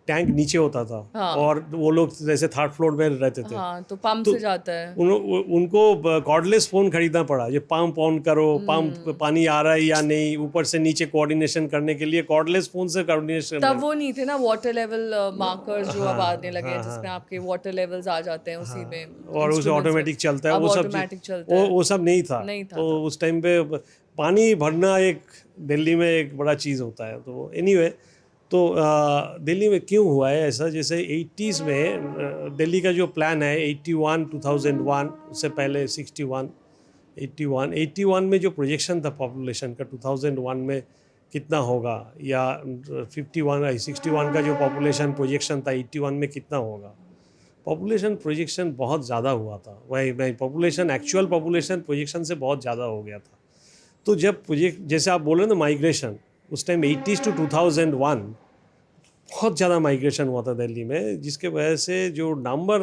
टैंक नीचे होता था। हाँ। और वो लोग जैसे थर्ड फ्लोर में रहते थे। हाँ, तो पंप से जाता है। उनको कॉर्डलेस फ़ोन खरीदना पड़ा, ये पंप ऑन करो, पंप पानी आ रहा है या नहीं, ऊपर से नीचे कोऑर्डिनेशन करने के लिए कॉर्डलेस फ़ोन से कोऑर्डिनेशन। तब वो नहीं थे ना वाटर लेवल मार्कर्स जो अब आने लगे हैं, जिसमें आपके वाटर लेवल्स आ जाते हैं उसी में, और उसे ऑटोमेटिक चलता है, अब वो सब ऑटोमेटिक चलता है। वो सब नहीं था। नहीं था तो उस टाइम पे पानी भरना एक दिल्ली में एक बड़ा चीज़ होता है। तो एनीवे, तो दिल्ली में क्यों हुआ है ऐसा? जैसे 80s में दिल्ली का जो प्लान है 81 2001, उससे पहले 61 81 में जो प्रोजेक्शन था पॉपुलेशन का 2001 में कितना होगा, या 61 का जो पॉपुलेशन प्रोजेक्शन था 81 में कितना होगा, पॉपुलेशन प्रोजेक्शन बहुत ज़्यादा हुआ था। वही पॉपुलेशन, एक्चुअल पॉपुलेशन प्रोजेक्शन से बहुत ज़्यादा हो गया था। तो जब प्रोजेक्ट, जैसे आप बोले ना माइग्रेशन, उस टाइम 80s to 2001 बहुत ज़्यादा माइग्रेशन हुआ था दिल्ली में, जिसके वजह से जो नंबर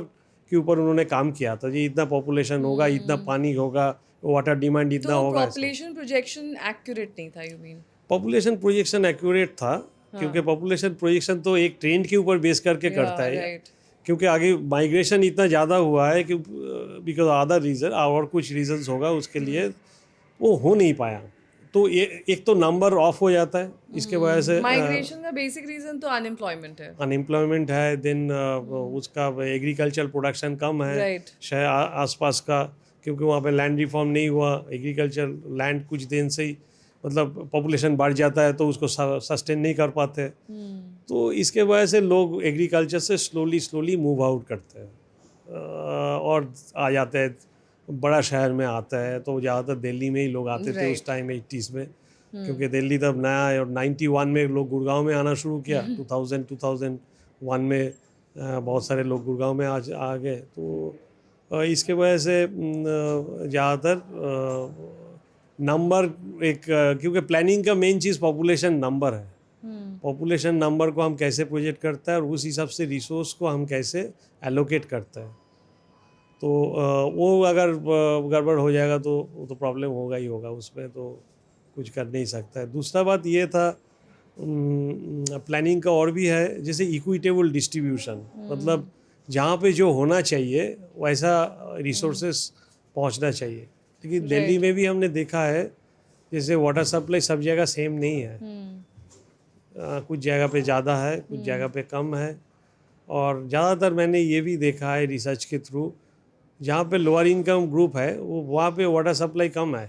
के ऊपर उन्होंने काम किया था, जी इतना पॉपुलेशन होगा, इतना पानी होगा, वाटर डिमांड इतना तो होगा। पॉपुलेशन प्रोजेक्शन एक्यूरेट नहीं था, you mean? Population projection accurate था, क्योंकि पॉपुलेशन प्रोजेक्शन तो एक ट्रेंड के ऊपर बेस करके करता है। राइट। क्योंकि आगे माइग्रेशन इतना ज़्यादा हुआ है कि बिकॉज अदर रीज़न और कुछ रीजंस होगा, उसके लिए वो हो नहीं पाया। तो एक तो नंबर ऑफ हो जाता है, इसके वजह से माइग्रेशन का बेसिक रीजन तो अनएम्प्लॉयमेंट है। अनएम्प्लॉयमेंट है, देन उसका एग्रीकल्चर प्रोडक्शन कम है राइट। शहर आसपास का, क्योंकि वहाँ पे लैंड रिफॉर्म नहीं हुआ। एग्रीकल्चर लैंड कुछ दिन से ही, मतलब पॉपुलेशन बढ़ जाता है तो उसको सस्टेन नहीं कर पाते। तो इसके वजह से लोग एग्रीकल्चर से स्लोली मूव आउट करते हैं और आ जाते हैं, बड़ा शहर में आता है। तो ज़्यादातर दिल्ली में ही लोग आते थे उस टाइम 80s में, क्योंकि दिल्ली तब नया है। और 91 में लोग गुड़गांव में आना शुरू किया, 2001 में बहुत सारे लोग गुड़गांव में आ गए। तो इसके वजह से ज़्यादातर नंबर एक, क्योंकि प्लानिंग का मेन चीज़ पॉपुलेशन नंबर है। पॉपुलेशन नंबर को हम कैसे प्रोजेक्ट करता है और उस हिसाब से रिसोर्स को हम कैसे एलोकेट करते हैं। तो वो अगर गड़बड़ हो जाएगा तो वो तो प्रॉब्लम होगा ही होगा, उसमें तो कुछ कर नहीं सकता है। दूसरा बात ये था प्लानिंग का और भी है, जैसे इक्विटेबल डिस्ट्रीब्यूशन, मतलब जहाँ पे जो होना चाहिए वैसा रिसोर्सेस पहुँचना चाहिए। लेकिन दिल्ली में भी हमने देखा है, जैसे वाटर सप्लाई सब जगह सेम नहीं है। कुछ जगह पे ज़्यादा है, कुछ जगह पे कम है। और ज़्यादातर मैंने ये भी देखा है रिसर्च के थ्रू, जहाँ पे लोअर इनकम ग्रुप है वो वहाँ पे वाटर सप्लाई कम है।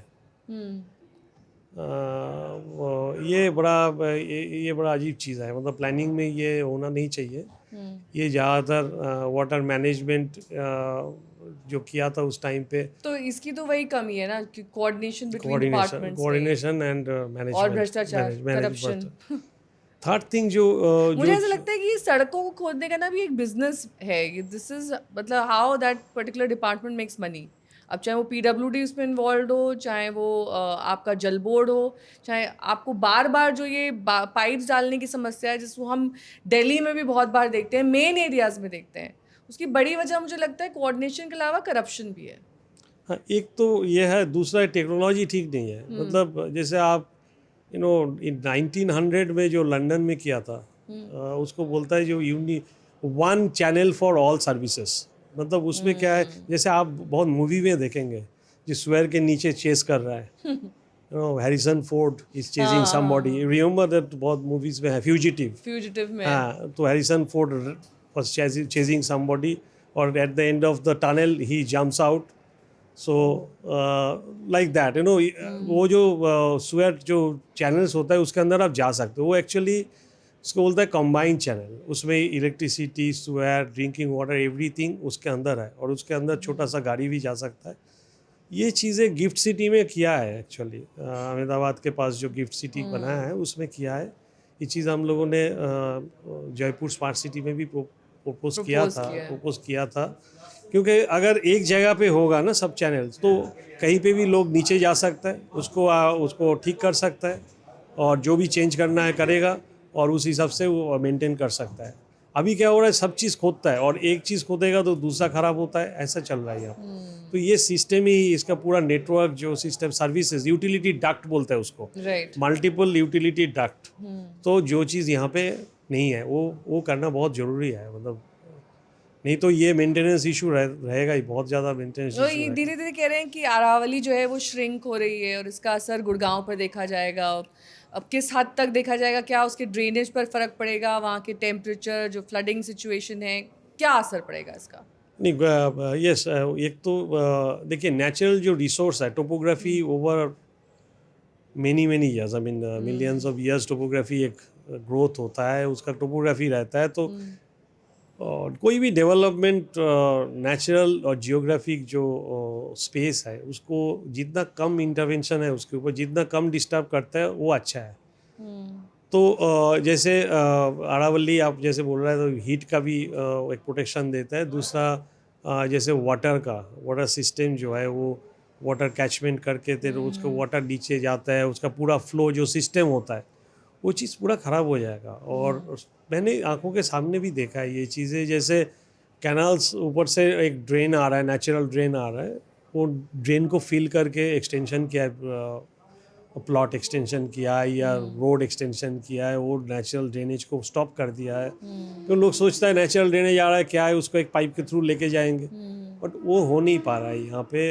ये बड़ा अजीब चीज़ है, मतलब प्लानिंग में ये होना नहीं चाहिए। ये ज़्यादातर वाटर मैनेजमेंट जो किया था उस टाइम पे, तो इसकी तो वही कमी है ना कि coordination between departments, coordination and management और भ्रष्टाचार, करप्शन। थर्ड थिंग जो मुझे ऐसा लगता है कि सड़कों को खोदने का ना भी एक बिजनेस है। दिस इज मतलब how that particular department makes money. अब चाहे वो PWD उसमें इन्वॉल्व हो, चाहे वो आपका जल बोर्ड हो, चाहे आपको बार बार जो ये पाइप्स डालने की समस्या है जिसको हम दिल्ली में भी बहुत बार देखते हैं, मेन एरियाज़ में देखते हैं, उसकी बड़ी वजह मुझे लगता है कोऑर्डिनेशन के अलावा करप्शन भी है। हाँ, एक तो ये है, दूसरा टेक्नोलॉजी ठीक नहीं है। मतलब जैसे आप इन 1900 में जो लंदन में किया था, उसको बोलता है जो one channel for all services. मतलब उसमें क्या है, जैसे आप बहुत मूवी में देखेंगे जो स्वेयर के नीचे चेस कर रहा है, Harrison Ford is chasing somebody, remember that, बहुत मूवीज में है, फ्यूजिटिव में हाँ, तो Harrison Ford was chasing somebody और at the end of the tunnel he jumps out. So like that वो जो स्वेयर जो चैनल्स होता है उसके अंदर आप जा सकते हो। वो एक्चुअली उसको बोलता है कंबाइंड चैनल। उसमें electricity, swear, drinking water, everything उसके अंदर है, और उसके अंदर छोटा सा गाड़ी भी जा सकता है। ये चीज़ें गिफ्ट सिटी में किया है एक्चुअली, अहमदाबाद के पास जो गिफ्ट सिटी बनाया है उसमें किया है। ये चीज़ हम लोगों ने जयपुर स्मार्ट सिटी में भी प्रपोज किया था, क्योंकि अगर एक जगह पे होगा ना सब चैनल्स, तो कहीं पे भी लोग नीचे जा सकता है, उसको ठीक कर सकता है, और जो भी चेंज करना है करेगा, और उस हिसाब से वो मेंटेन कर सकता है। अभी क्या हो रहा है, सब चीज़ खोदता है, और एक चीज़ खोदेगा तो दूसरा खराब होता है, ऐसा चल रहा है यहाँ। तो ये सिस्टम ही, इसका पूरा नेटवर्क जो सिस्टम, सर्विसेज, यूटिलिटी डक्ट बोलते हैं उसको, मल्टीपल यूटिलिटी डक्ट। तो जो चीज़ यहाँ पे नहीं है वो करना बहुत ज़रूरी है। मतलब नहीं तो ये मेंटेनेंस इशू रहेगा ही, बहुत ज़्यादा मेंटेनेंस इशू। धीरे धीरे कह रहे हैं कि अरावली जो है वो श्रिंक हो रही है, और इसका असर गुड़गांव पर देखा जाएगा। अब किस हद तक देखा जाएगा, क्या उसके ड्रेनेज पर फ़र्क पड़ेगा, वहाँ के टेम्परेचर, जो फ्लडिंग सिचुएशन है, क्या असर पड़ेगा इसका? नहीं, यस, एक तो देखिए, नेचुरल जो रिसोर्स है, topography over many years, I mean millions of years, topography एक ग्रोथ होता है, उसका टोपोग्राफी रहता है। तो और कोई भी डेवलपमेंट नेचुरल और जियोग्राफिक जो स्पेस है, उसको जितना कम इंटरवेंशन है उसके ऊपर, जितना कम डिस्टर्ब करता है, वो अच्छा है। तो जैसे अरावली आप जैसे बोल रहे हैं, तो हीट का भी एक प्रोटेक्शन देता है। दूसरा जैसे वाटर सिस्टम जो है, वो वाटर कैचमेंट करके तो उसको वाटर नीचे जाता है, उसका पूरा फ्लो जो सिस्टम होता है, वो चीज़ पूरा ख़राब हो जाएगा। और मैंने आंखों के सामने भी देखा है ये चीज़ें। जैसे कैनाल्स, ऊपर से एक ड्रेन आ रहा है, नेचुरल ड्रेन आ रहा है, वो ड्रेन को फिल करके एक्सटेंशन किया है, प्लॉट एक्सटेंशन किया है या रोड एक्सटेंशन किया है, वो नेचुरल ड्रेनेज को स्टॉप कर दिया है। तो लोग सोचता है नेचुरल ड्रेनेज आ रहा है, क्या है, उसको एक पाइप के थ्रू लेके जाएंगे, बट वो हो नहीं पा रहा है यहाँ पे।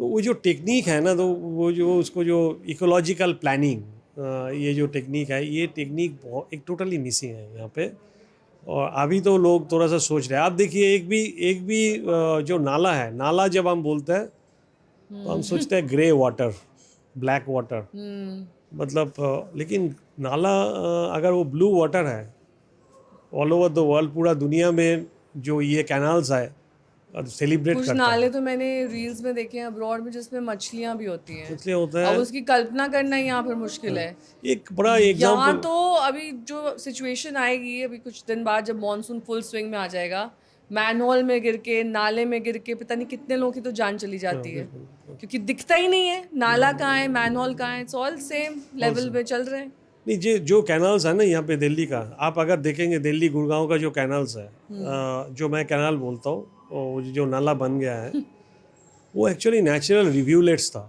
वो जो टेक्निक है ना, तो वो जो उसको जो इकोलॉजिकल प्लानिंग, ये जो टेक्निक है, ये टेक्निक बहुत एक टोटली मिसिंग है यहाँ पे। और अभी तो लोग थोड़ा सा सोच रहे हैं। आप देखिए, एक भी जो नाला है, नाला जब हम बोलते हैं तो हम सोचते हैं ग्रे वाटर, ब्लैक वाटर, मतलब लेकिन नाला अगर वो ब्लू वाटर है, ऑल ओवर द वर्ल्ड, पूरा दुनिया में जो ये कैनाल्स है सेलिब्रेट करता है। कुछ नाले तो मैंने रील्स में देखे हैं अब्रॉड में, जिसमें मछलियां भी होती हैं। मछलियां होता है, अब उसकी कल्पना करना यहाँ पर मुश्किल है। एक बड़ा एग्जांपल, यहाँ तो अभी जो सिचुएशन आएगी अभी कुछ दिन बाद, जब मॉनसून फुल स्विंग में आ जाएगा, मैनहोल में गिर के, नाले में गिर के पता नहीं कितने लोगों की तो जान चली जाती है, क्योंकि दिखता ही नहीं है नाला कहाँ है, मैनहोल कहाँ है, इट्स ऑल सेम लेवल पे चल रहे हैं। नहीं, जो कैनाल्स है ना यहाँ पे दिल्ली का, आप अगर देखेंगे दिल्ली गुड़गांव का जो कैनाल्स है, जो मैं कैनाल बोलता हूँ, जो नाला बन गया है, वो एक्चुअली नेचुरल रिव्यूलेट्स था।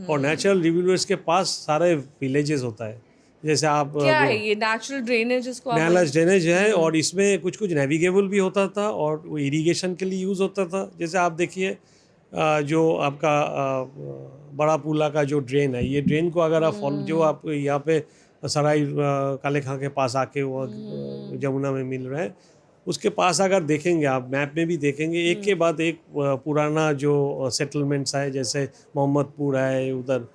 और नेचुरल रिव्यूलेट्स के पास सारे विलेजेस होता है। जैसे आप क्या है ये नेचुरल ड्रेनेज, इसको नेचुरल ड्रेनेज है, और इसमें कुछ नेविगेबल भी होता था, और वो इरिगेशन के लिए यूज़ होता था। जैसे आप देखिए, जो आपका बड़ा पुला का जो ड्रेन है, ये ड्रेन को अगर आप जो आप यहाँ पे सराय काले खां के पास आके वो जमुना में मिल रहा है, उसके पास अगर देखेंगे, आप मैप में भी देखेंगे, एक के बाद एक पुराना जो सेटलमेंट्स है, जैसे मोहम्मदपुर है उधर,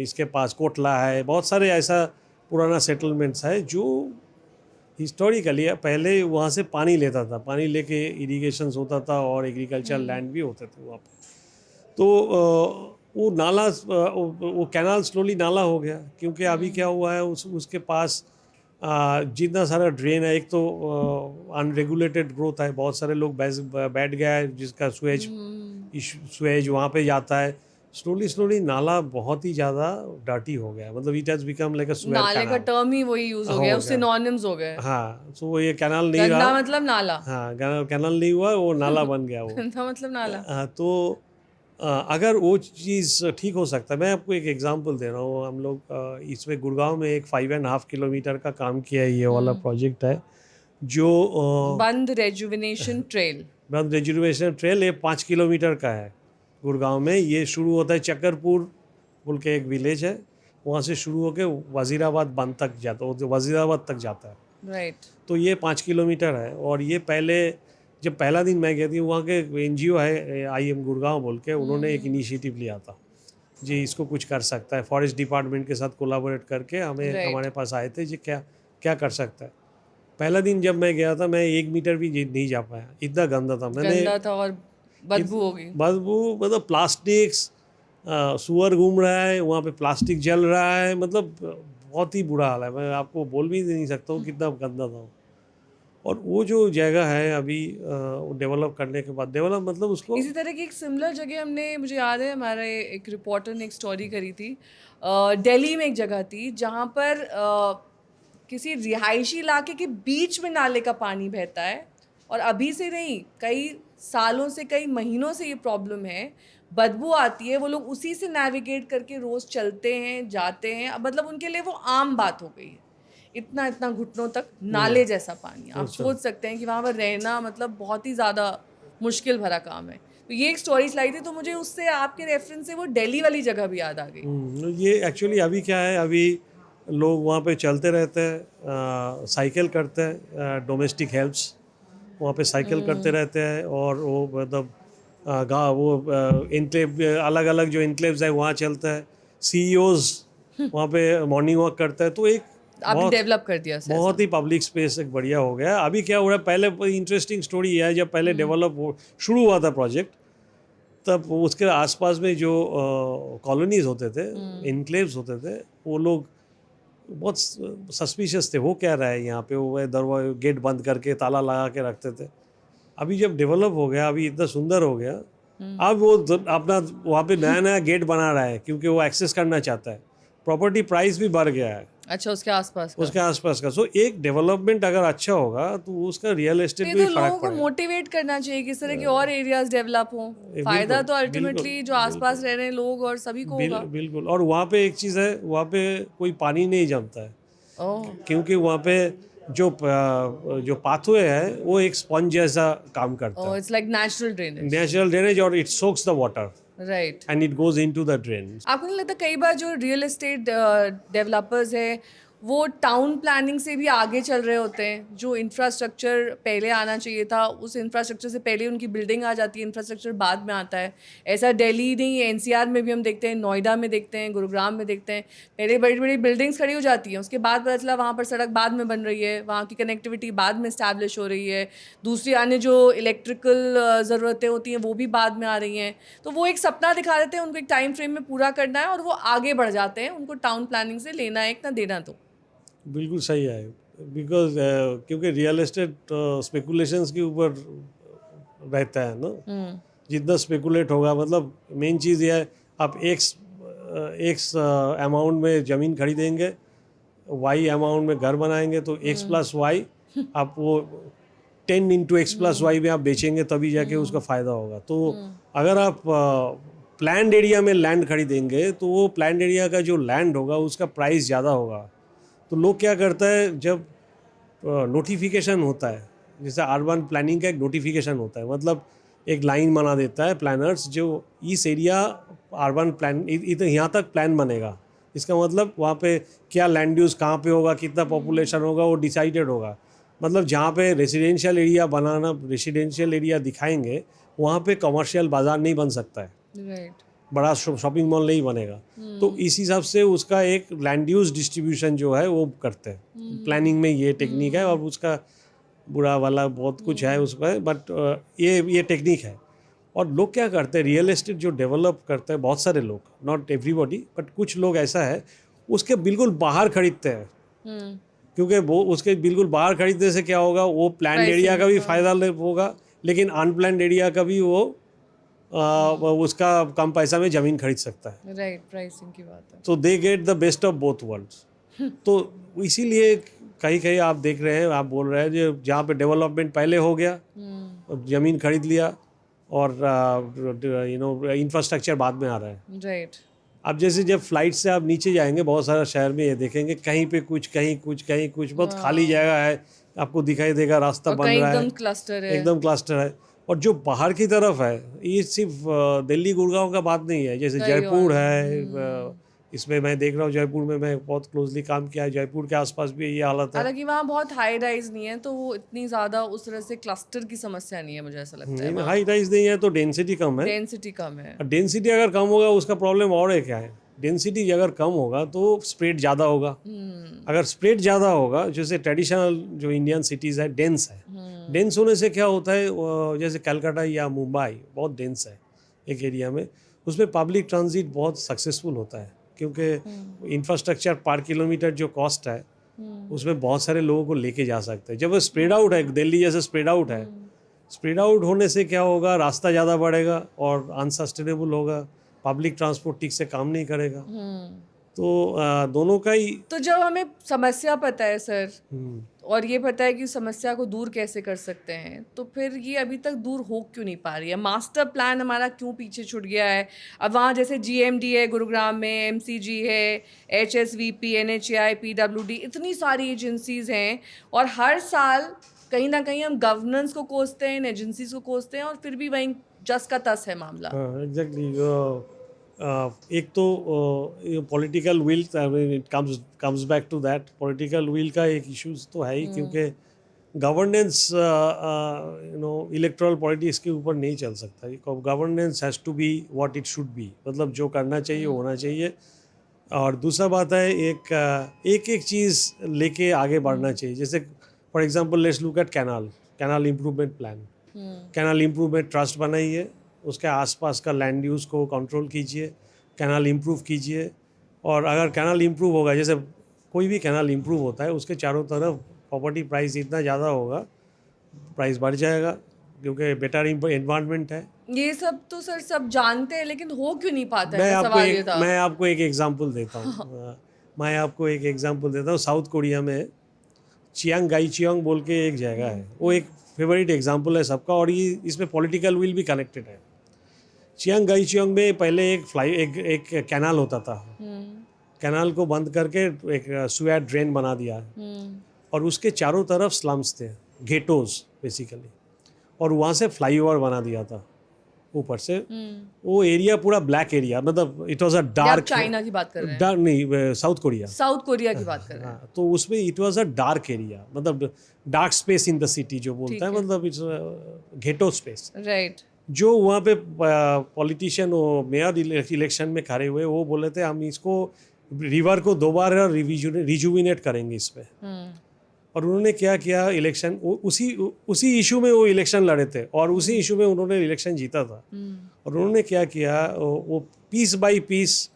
इसके पास कोटला है, बहुत सारे ऐसा पुराना सेटलमेंट्स है जो हिस्टोरिकली पहले वहाँ से पानी लेता था, पानी लेके इरिगेशंस होता था, और एग्रीकल्चर लैंड भी होते थे वहाँ पे। तो वो नाला, वो कैनाल स्लोली नाला हो गया, क्योंकि अभी क्या हुआ है, उसके पास जितना सारा ड्रेन है, एक तो अनरेगुलेटेड ग्रोथ है, बहुत सारे लोग बैठ गया है जिसका स्वेज वहाँ पे जाता है, स्लोली नाला बहुत ही ज़्यादा डर्टी हो गया, मतलब it has become like a swear नाले का कैनाल। टर्म ही वही यूज हो गया, उससे सिनोनिम्स हो गए। हाँ, तो ये कैनाल नहीं गंदा रहा। मतलब नाला। हाँ, कैनाल नहीं हुआ, वो नाला बन गया वो। गंदा मतलब नाला। हाँ, तो अगर वो चीज़ ठीक हो सकता है, मैं आपको एक एग्जांपल दे रहा हूँ। हम लोग इसमें गुड़गांव में एक 5.5 किलोमीटर का काम किया है, ये वाला प्रोजेक्ट है जो बंद रेजुविनेशन ट्रेल। बंद रिजर्वेशन ट्रेल, ये 5 किलोमीटर का है गुड़गांव में। ये शुरू होता है चक्करपुर बोल के एक विलेज है, वहाँ से शुरू होकर वजीराबाद बंद तक जाता है, वजीराबाद तक जाता है। राइट। तो ये 5 किलोमीटर है। और ये पहले जब पहला दिन मैं गया थी, वहाँ के NGO है IM गुड़गांव बोल के, उन्होंने एक इनिशिएटिव लिया था जी इसको कुछ कर सकता है, फॉरेस्ट डिपार्टमेंट के साथ कोलाबोरेट करके हमारे पास आए थे जी क्या क्या कर सकता है। पहला दिन जब मैं गया था, मैं 1 मीटर भी नहीं जा पाया, इतना गंदा था। गंदा था और बदबू होगी। बदबू मतलब प्लास्टिक्स, सुअर घूम रहा है वहाँ पे, प्लास्टिक जल रहा है, मतलब बहुत ही बुरा हाल है। मैं आपको बोल भी नहीं सकता हूँ कितना गंदा था। और वो जो जगह है अभी डेवलप करने के बाद, डेवलप मतलब उसको इसी तरह की एक सिमिलर जगह हमने, मुझे याद है हमारे एक रिपोर्टर ने एक स्टोरी करी थी, दिल्ली में एक जगह थी जहाँ पर किसी रिहायशी इलाके के बीच में नाले का पानी बहता है, और अभी से नहीं, कई सालों से, कई महीनों से ये प्रॉब्लम है, बदबू आती है। वो लोग उसी से नेविगेट करके रोज़ चलते हैं, जाते हैं, अब मतलब उनके लिए वो आम बात हो गई है। इतना इतना घुटनों तक नाले जैसा पानी, आप सोच सकते हैं कि वहाँ पर रहना मतलब बहुत ही ज़्यादा मुश्किल भरा काम है। तो ये एक स्टोरी लाई थी, तो मुझे उससे, आपके रेफरेंस से, वो दिल्ली वाली जगह भी याद आ गई। ये एक्चुअली अभी क्या है, अभी लोग वहाँ पे चलते रहते हैं, साइकिल करते हैं, डोमेस्टिक हेल्प्स वहाँ पे साइकिल करते रहते हैं। और वो मतलब गाँव वो इनक्लेव, अलग अलग जो इनक्लेव्स है वहाँ चलता है। CEOs वहाँ पे मॉर्निंग वॉक करता है। तो एक आपने डेवलप कर दिया सर। बहुत ही पब्लिक स्पेस एक बढ़िया हो गया। अभी क्या हो रहा है, पहले इंटरेस्टिंग स्टोरी है, जब पहले डेवलप शुरू हुआ था प्रोजेक्ट, तब उसके आसपास में जो कॉलोनीज होते थे, इनक्लेव्स होते थे, वो लोग बहुत सस्पिशियस थे, वो क्या रहा है यहाँ पे, वो दरवाजा गेट बंद करके ताला लगा के रखते थे। अभी जब डेवलप हो गया, अभी इतना सुंदर हो गया, अब वो अपना वहाँ पे नया नया गेट बना रहा है, क्योंकि वो एक्सेस करना चाहता है। प्रॉपर्टी प्राइस भी बढ़ गया है अच्छा, उसके आसपास का। उसके आसपास का। सो एक डेवलपमेंट अगर अच्छा होगा तो उसका रियल एस्टेट ये भी तो फर्क लोगों को पड़ेगा। मोटिवेट करना चाहिए कि इस तरह के और एरियाज डेवलप हों। फायदा तो अल्टीमेटली जो आसपास रह रहे हैं लोग और सभी को होगा। बिल्कुल। और वहाँ पे एक चीज़ है, वहाँ पे कोई पानी नहीं जमता है, ओह, क्योंकि वहाँ पे जो पाथवे है वो एक स्पंज जैसा काम करता ओह, है, it's like natural drainage. Natural drainage, और it soaks the water right. And it goes into the drain. आपको नहीं लगता कई बार जो रियल एस्टेट डेवलपर्स हैं वो टाउन प्लानिंग से भी आगे चल रहे होते हैं? जो इंफ्रास्ट्रक्चर पहले आना चाहिए था, उस इंफ्रास्ट्रक्चर से पहले उनकी बिल्डिंग आ जाती है, इंफ्रास्ट्रक्चर बाद में आता है। ऐसा दिल्ली नहीं, NCR में भी हम देखते हैं, नोएडा में देखते हैं, गुरुग्राम में देखते हैं, पहले बड़ी बड़ी बिल्डिंग्स खड़ी हो जाती हैं, उसके बाद पता चला वहाँ पर सड़क बाद में बन रही है, वहाँ की कनेक्टिविटी बाद में इस्टेब्लिश हो रही है, दूसरी अन्य जो इलेक्ट्रिकल ज़रूरतें होती हैं वो भी बाद में आ रही हैं। तो वो एक सपना दिखा देते हैं, उनको एक टाइम फ्रेम में पूरा करना है और वो आगे बढ़ जाते हैं, उनको टाउन प्लानिंग से लेना है ना देना। तो बिल्कुल सही है, बिकॉज क्योंकि रियल एस्टेट स्पेकुलेशंस के ऊपर रहता है ना। जितना स्पेकुलेट होगा, मतलब मेन चीज़ ये है, आप एक्स अमाउंट में ज़मीन खरीदेंगे, Y अमाउंट में घर बनाएंगे, तो X प्लस वाई आप वो 10 इंटू X प्लस वाई में आप बेचेंगे, तभी जाके उसका फ़ायदा होगा। तो अगर आप प्लान्ड एरिया में लैंड खरीदेंगे, तो वो प्लान्ड एरिया का जो लैंड होगा उसका प्राइस ज़्यादा होगा। तो लोग क्या करता है, जब नोटिफिकेशन होता है, जैसे अर्बन प्लानिंग का एक नोटिफिकेशन होता है, मतलब एक लाइन बना देता है प्लानर्स, जो इस एरिया अर्बन प्लान यहाँ तक प्लान बनेगा, इसका मतलब वहाँ पे क्या लैंड यूज़ कहाँ पे होगा, कितना पॉपुलेशन होगा, वो डिसाइडेड होगा। मतलब जहाँ पे रेसिडेंशियल एरिया बनाना, रेसिडेंशियल एरिया दिखाएंगे, वहाँ पे कमर्शियल बाज़ार नहीं बन सकता है, राइट। बड़ा शॉपिंग मॉल नहीं बनेगा। तो इस हिसाब से उसका एक लैंड यूज डिस्ट्रीब्यूशन जो है वो करते हैं। प्लानिंग में ये टेक्निक है, और उसका बुरा वाला बहुत कुछ है उसमें, बट ये टेक्निक है। और लोग क्या करते हैं, रियल एस्टेट जो डेवलप करते हैं, बहुत सारे लोग, नॉट एवरीबॉडी, बट कुछ लोग ऐसा है, उसके बिल्कुल बाहर खरीदते हैं, क्योंकि वो उसके बिल्कुल बाहर खरीदने से क्या होगा, वो प्लान एरिया का भी फ़ायदा होगा, लेकिन अनप्लान एरिया का भी वो उसका कम पैसा में ज़मीन खरीद सकता है। राइट, प्राइसिंग की बात है। तो they get the best of both worlds. तो इसीलिए कहीं कहीं आप देख रहे हैं, आप बोल रहे हैं जो जहाँ पे डेवलपमेंट पहले हो गया, ज़मीन खरीद लिया, और इंफ्रास्ट्रक्चर बाद में आ रहा है। राइट। अब जैसे जब फ्लाइट से आप नीचे जाएंगे, बहुत सारा शहर में ये देखेंगे, कहीं पे कुछ, कहीं कुछ, कहीं कुछ, बहुत खाली जगह है, आपको दिखाई देगा, रास्ता बन रहा है, एकदम क्लस्टर है। एकदम क्लस्टर है। और जो बाहर की तरफ है, ये सिर्फ दिल्ली गुड़गांव का बात नहीं है, जैसे जयपुर है, इसमें मैं देख रहा हूँ, जयपुर में मैं बहुत क्लोजली काम किया है, जयपुर के आसपास भी ये हालत है। हालांकि वहाँ बहुत हाई राइज नहीं है, तो वो इतनी ज़्यादा उस तरह से क्लस्टर की समस्या नहीं है, मुझे ऐसा लगता है। हाई राइज नहीं है तो डेंसिटी कम है। डेंसिटी कम है। डेंसिटी अगर कम होगा, उसका प्रॉब्लम और है क्या है, डेंसिटी अगर कम होगा तो स्प्रेड ज़्यादा होगा। अगर स्प्रेड ज़्यादा होगा, जैसे ट्रेडिशनल जो इंडियन सिटीज़ है डेंस है, डेंस होने से क्या होता है, जैसे कलकत्ता या मुंबई बहुत डेंस है एक एरिया में, उसमें पब्लिक ट्रांजिट बहुत सक्सेसफुल होता है, क्योंकि इंफ्रास्ट्रक्चर पर किलोमीटर जो कॉस्ट है, उसमें बहुत सारे लोगों को लेके जा सकते हैं। जब वो स्प्रेड आउट है, दिल्ली जैसे स्प्रेड आउट है, स्प्रेड आउट होने से क्या होगा, रास्ता ज़्यादा बढ़ेगा और अनसस्टेनेबल होगा, पब्लिक ट्रांसपोर्ट ठीक से काम नहीं करेगा। तो दोनों का ही। तो जब हमें समस्या पता है सर, और ये पता है कि समस्या को दूर कैसे कर सकते हैं, तो फिर ये अभी तक दूर हो क्यों नहीं पा रही है? मास्टर प्लान हमारा क्यों पीछे छूट गया है? अब वहाँ जैसे जीएमडी है गुरुग्राम में, एमसीजी है, एचएसवीपी, एनएचएआई, पीडब्ल्यूडी, इतनी सारी एजेंसीज हैं, और हर साल कहीं ना कहीं हम गवर्नेंस को कोसते हैं, इन एजेंसीज को कोसते हैं, और फिर भी वहीं जस का तस है मामला। एग्जैक्टली। एक तो political will, it comes back to that, political will का एक इश्यूज तो है ही, क्योंकि गवर्नेंस इलेक्टोरल पॉलिटिक्स के ऊपर नहीं चल सकता। Governance has to be what it should be, मतलब जो करना चाहिए होना चाहिए। और दूसरा बात है, एक एक चीज़ लेके आगे बढ़ना चाहिए। जैसे for example let's look at canal improvement plan. Canal improvement trust बनाइए, उसके आसपास का लैंड यूज़ को कंट्रोल कीजिए, कैनाल इम्प्रूव कीजिए। और अगर कैनाल इम्प्रूव होगा, जैसे कोई भी कैनाल इम्प्रूव होता है, उसके चारों तरफ प्रॉपर्टी प्राइस इतना ज़्यादा होगा, प्राइस बढ़ जाएगा, क्योंकि बेटर एनवायरनमेंट है। ये सब तो सर सब जानते हैं, लेकिन हो क्यों नहीं पाता है? सवाल ये था। मैं आपको एक एग्जांपल देता हूँ। मैं आपको एक एग्जांपल देता हूँ। साउथ कोरिया में चियांग बोल के एक जगह है, वो एक फेवरेट एग्जांपल है सबका, और ये इसमें पॉलिटिकल विल भी कनेक्टेड है। चियांग में पहले एक कैनाल होता था, कैनाल को बंद करके एक सुएज ड्रेन बना दिया, और उसके चारों तरफ स्लम्स थे, गेटोज बेसिकली, और वहाँ से फ्लाईओवर बना दिया था ऊपर से। वो एरिया पूरा ब्लैक एरिया, मतलब it was a dark. China की बात कर रहे हैं? डार्क नहीं, साउथ कोरिया की बात कर रहे हैं। तो उसमें it was a dark area, मतलब dark space in the city जो बोलता है, मतलब इट्स गेटो स्पेस। राइट। जो वहाँ पे पॉलिटिशियन मेयर इलेक्शन में खड़े हुए, वो बोले थे हम इसको रिवर को दोबारा रिजुविनेट करेंगे इस पे। और उन्होंने क्या किया, इलेक्शन उसी इशू में वो इलेक्शन लड़े थे, और उसी इशू में उन्होंने इलेक्शन जीता था। और उन्होंने क्या किया, वो पीस बाय पीस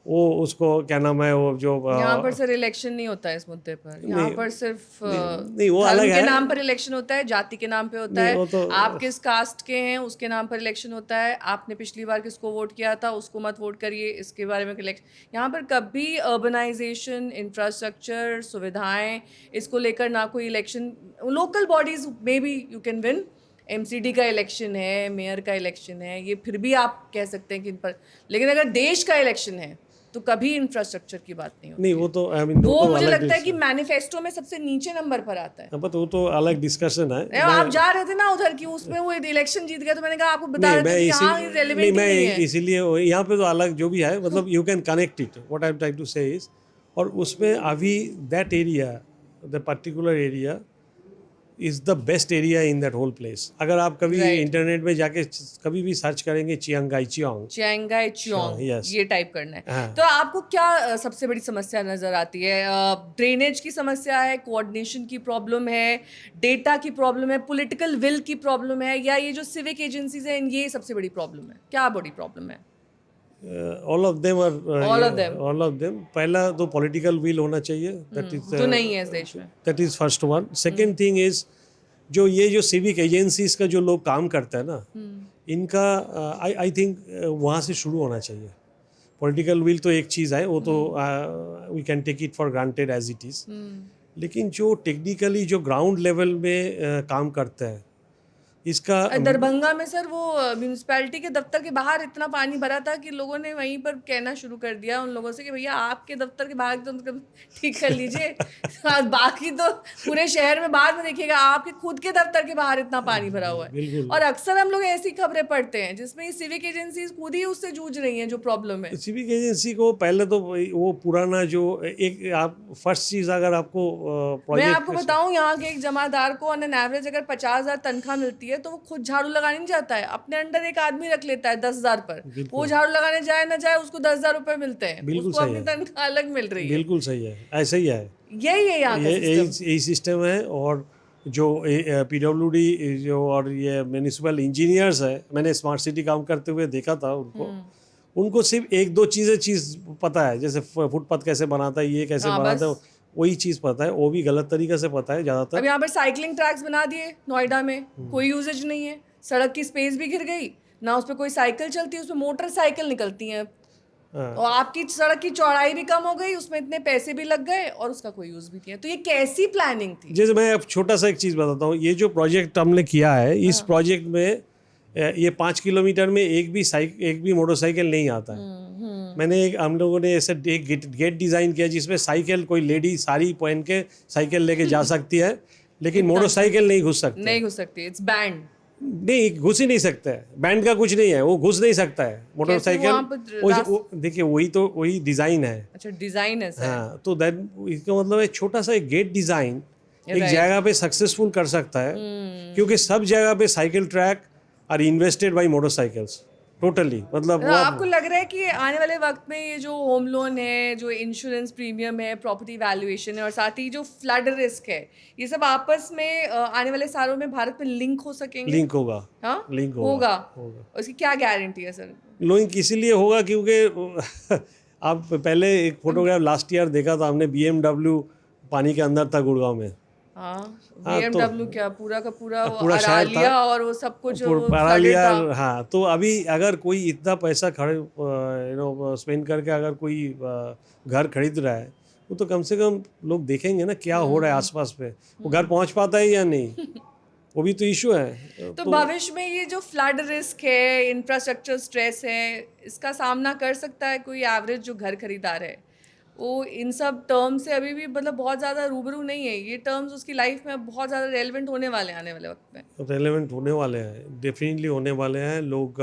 वो उसको क्या नाम है, वो जो यहाँ पर सर इलेक्शन नहीं होता है इस मुद्दे पर। यहाँ पर सिर्फ नहीं, वो अलग धर्म है। के नाम पर इलेक्शन होता है, जाति के नाम पे होता है, तो आप किस कास्ट के हैं उसके नाम पर इलेक्शन होता है, आपने पिछली बार किसको वोट किया था उसको मत वोट करिए, इसके बारे में इलेक्शन। यहाँ पर कभी अर्बनाइजेशन, इंफ्रास्ट्रक्चर, सुविधाएं, इसको लेकर ना कोई इलेक्शन। लोकल बॉडीज में भी यू कैन विन, एमसीडी का इलेक्शन है, मेयर का इलेक्शन है, ये फिर भी आप कह सकते हैं कि इन पर, लेकिन अगर देश का इलेक्शन है तो कभी इंफ्रास्ट्रक्चर की बात नहीं होती। नहीं, वो तो आई मीन वो मुझे लगता है कि मैनिफेस्टो में सबसे नीचे नंबर पर आता है। बट वो तो अलग डिस्कशन है। आप जा रहे थे ना उधर की, उसमें वो इलेक्शन जीत गया, तो मैंने कहा आपको बता रहे थे कि हाँ रेलेवेंट नहीं है। इसीलिए यहाँ पे तो अलग जो भी है, मतलब you can connect it, what I am trying to say is. और उसमें अभी that area, the particular area is the best area in that whole place. अगर आप कभी इंटरनेट में जाके कभी भी सर्च करेंगे चियांगाई चियांग, ये टाइप करना है, तो आपको क्या सबसे बड़ी समस्या नजर आती है? ड्रेनेज की समस्या है, कोऑर्डिनेशन की प्रॉब्लम है, डेटा की प्रॉब्लम है, पॉलिटिकल विल की प्रॉब्लम है, या ये जो सिविक एजेंसीज हैं ये सबसे बड़ी प्रॉब्लम है? क्या बड़ी प्रॉब्लम है? All of them are All of them. All of them. पहला तो पॉलिटिकल विल होना चाहिए, दैट इज जो नहीं है इस देश में। That is first one. Second thing is जो ये जो सिविक एजेंसीज का जो लोग काम करते हैं ना, इनका आई थिंक वहाँ से शुरू होना चाहिए। पॉलिटिकल विल तो एक चीज़ है, वो तो we can take it for granted as it is, लेकिन जो टेक्निकली जो ग्राउंड लेवल में काम करते हैं इसका दरभंगा में सर वो म्यूनिसपैलिटी के दफ्तर के बाहर इतना पानी भरा था कि लोगों ने वहीं पर कहना शुरू कर दिया उन लोगों से कि भैया आपके दफ्तर के बाहर तो मतलब ठीक कर लीजिए। बाकी तो पूरे शहर में बाद में देखिएगा, आपके खुद के दफ्तर के बाहर इतना पानी भरा हुआ है। बिल्कुल। और अक्सर हम लोग ऐसी खबरें पढ़ते हैं जिसमें ये सिविक एजेंसीज खुद ही उससे जूझ रही हैं जो प्रॉब्लम है। सिविक एजेंसी को पहले तो वो पुराना जो एक आप फर्स्ट चीज़ अगर आपको मैं प्रोजेक्ट आपको बताऊं, यहाँ के एक जमादार को ऑन एन एवरेज अगर 50,000 तनख्वाह मिलती है तो वो खुद झाड़ू लगाने नहीं जाता है, अपने अंडर एक आदमी रख लेता है 10,000 पर। वो झाड़ू लगाने जाए ना जाए उसको 10,000 रुपए मिलते हैं, बिल्कुल उसको सही अपनी है। तनख्वाह अलग मिल रही है। बिल्कुल सही है, ऐसा ही है। यही है यहाँ का सिस्टम। यही सिस्टम है। और जो पीडब्ल्यूडी जो और ये म्यूनिसिपल इंजीनियर्स है, मैंने स्मार्ट सिटी काम करते हुए देखा था उनको सिर्फ एक दो चीज़ पता है, जैसे फुटपाथ कैसे बनाता है, ये कैसे बनाता है, वही चीज़ पता है, वो भी गलत तरीके से पता है ज़्यादातर। अब यहाँ पर साइकिलिंग ट्रैक्स बना दिए नोएडा में, कोई यूजेज नहीं है, सड़क की स्पेस भी गिर गई ना, उस पर कोई साइकिल चलती है, उसमें मोटरसाइकिल निकलती हैं। और आपकी सड़क की चौड़ाई भी कम हो गई, उसमें इतने पैसे भी लग गए और उसका कोई यूज भी नहीं है। तो ये कैसी प्लानिंग थी? जैसे मैं अब छोटा सा एक चीज़ बताता हूँ, ये जो प्रोजेक्ट हमने किया है, इस प्रोजेक्ट में ये 5 किलोमीटर में एक भी मोटरसाइकिल नहीं आता है। हम लोगों ने ऐसे एक गेट डिज़ाइन किया जिसमें साइकिल, कोई लेडी साड़ी पहन के साइकिल लेके जा सकती है, लेकिन मोटरसाइकिल नहीं घुस सकती। नहीं घुस सकती, इट्स बैंड। नहीं, घुस ही नहीं सकता है, बैंड का कुछ नहीं है, वो घुस नहीं सकता है मोटरसाइकिल। देखिए वही डिज़ाइन है। अच्छा, डिज़ाइन है सर। हाँ, तो दैट इसका मतलब है छोटा सा एक गेट डिज़ाइन एक जगह पे सक्सेसफुल कर सकता है, क्योंकि सब जगह पे cycle track are invested by motorcycles totally. मतलब आपको लग रहा है कि आने वाले वक्त में ये जो होम लोन है, जो इंश्योरेंस प्रीमियम है, प्रॉपर्टी वैल्यूएशन है और साथ ही जो फ्लड रिस्क है, ये सब आपस में आने वाले सालों में भारत में लिंक हो सकेंगे? लिंक होगा। हाँ, लिंक होगा। उसकी क्या गारंटी है सर? लिंक इसीलिए होगा क्योंकि आप पहले एक फोटोग्राफ लास्ट ईयर देखा था हमने, BMW पानी के अंदर था गुड़गांव में। हाँ, BMW क्या पूरा का पूरा पूरा शहर था और वो सब कुछ अरालिया। हाँ, तो अभी अगर कोई इतना पैसा स्पेंड करके अगर कोई घर खरीद रहा है, वो तो कम से कम लोग देखेंगे ना क्या हो रहा है आसपास पे, वो घर पहुंच पाता है या नहीं, वो भी तो इशू है। तो भविष्य में ये जो फ्लड रिस्क है, इंफ्रास्ट्रक्चर स्ट्रेस है, इसका सामना कर सकता है कोई एवरेज जो घर खरीदार है? वो इन सब टर्म्स से अभी भी मतलब बहुत ज़्यादा रूबरू नहीं है। ये टर्म्स उसकी लाइफ में बहुत ज़्यादा रेलेवेंट होने वाले हैं आने वाले वक्त में। रेलेवेंट होने वाले हैं, डेफिनेटली होने वाले हैं। लोग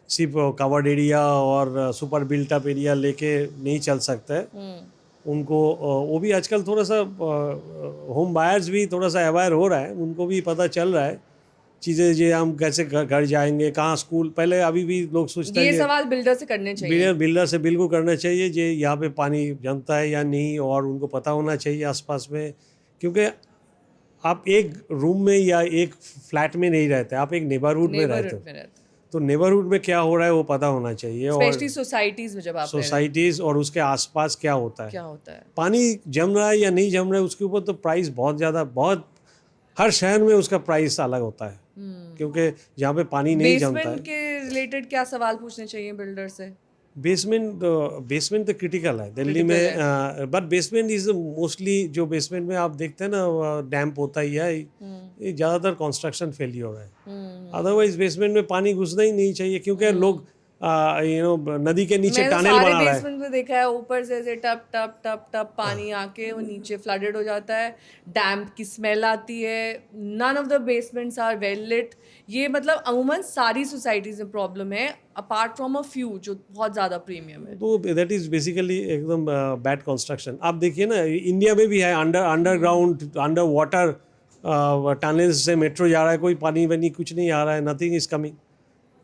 सिर्फ कवर्ड एरिया और सुपर बिल्ट अप एरिया लेके नहीं चल सकते। उनको वो भी आजकल थोड़ा सा होम बायर्स भी थोड़ा सा अवेयर हो रहा है, उनको भी पता चल रहा है चीज़ें, जो हम कैसे घर जाएंगे, कहाँ स्कूल। पहले अभी भी लोग सोचते हैं, ये सवाल बिल्डर से करने चाहिए। बिल्डर से बिल्कुल करना चाहिए जे यहाँ पे पानी जमता है या नहीं, और उनको पता होना चाहिए आसपास में, क्योंकि आप एक रूम में या एक फ्लैट में नहीं रहते, आप एक नेबरहुड में रहते हो, तो नेबरहुड में क्या हो रहा है वो पता होना चाहिए। स्पेशली सोसाइटीज में, जब आप सोसाइटीज और उसके आसपास क्या होता है, पानी जम रहा है या नहीं जम रहा है, उसके ऊपर तो प्राइस बहुत ज़्यादा, बहुत हर शहर में उसका प्राइस अलग होता है, क्योंकि जहाँ पे पानी नहीं जमता है। बेसमेंट के रिलेटेड क्या सवाल पूछने चाहिए बिल्डर से? बेसमेंट तो क्रिटिकल है दिल्ली में, बट बेसमेंट इज मोस्टली, जो बेसमेंट में आप देखते हैं ना डैम्प होता ही है, ये ज़्यादातर कंस्ट्रक्शन फेलियर है। अदरवाइज बेसमेंट में पानी घुसना ही नहीं चाहिए, क्योंकि लोग नदी के नीचे टनल बना रहा है। बेसमेंट में देखा है, ऊपर से ऐसे टप टप टप टप पानी आके वो नीचे फ्लडेड हो जाता है, डैम्प की स्मेल आती है। None of the basements are well lit. ये मतलब अमूमन सारी सोसाइटीज में प्रॉब्लम है, अपार्ट फ्रॉम अ फ्यू जो बहुत ज़्यादा प्रीमियम है। तो दैट इज़ बेसिकली एकदम बैड कंस्ट्रक्शन। आप देखिए ना, इंडिया में भी है अंडरग्राउंड, अंडर वाटर टनल से मेट्रो जा रहा है, कोई पानी वानी कुछ नहीं आ रहा है, नथिंग इज कमिंग।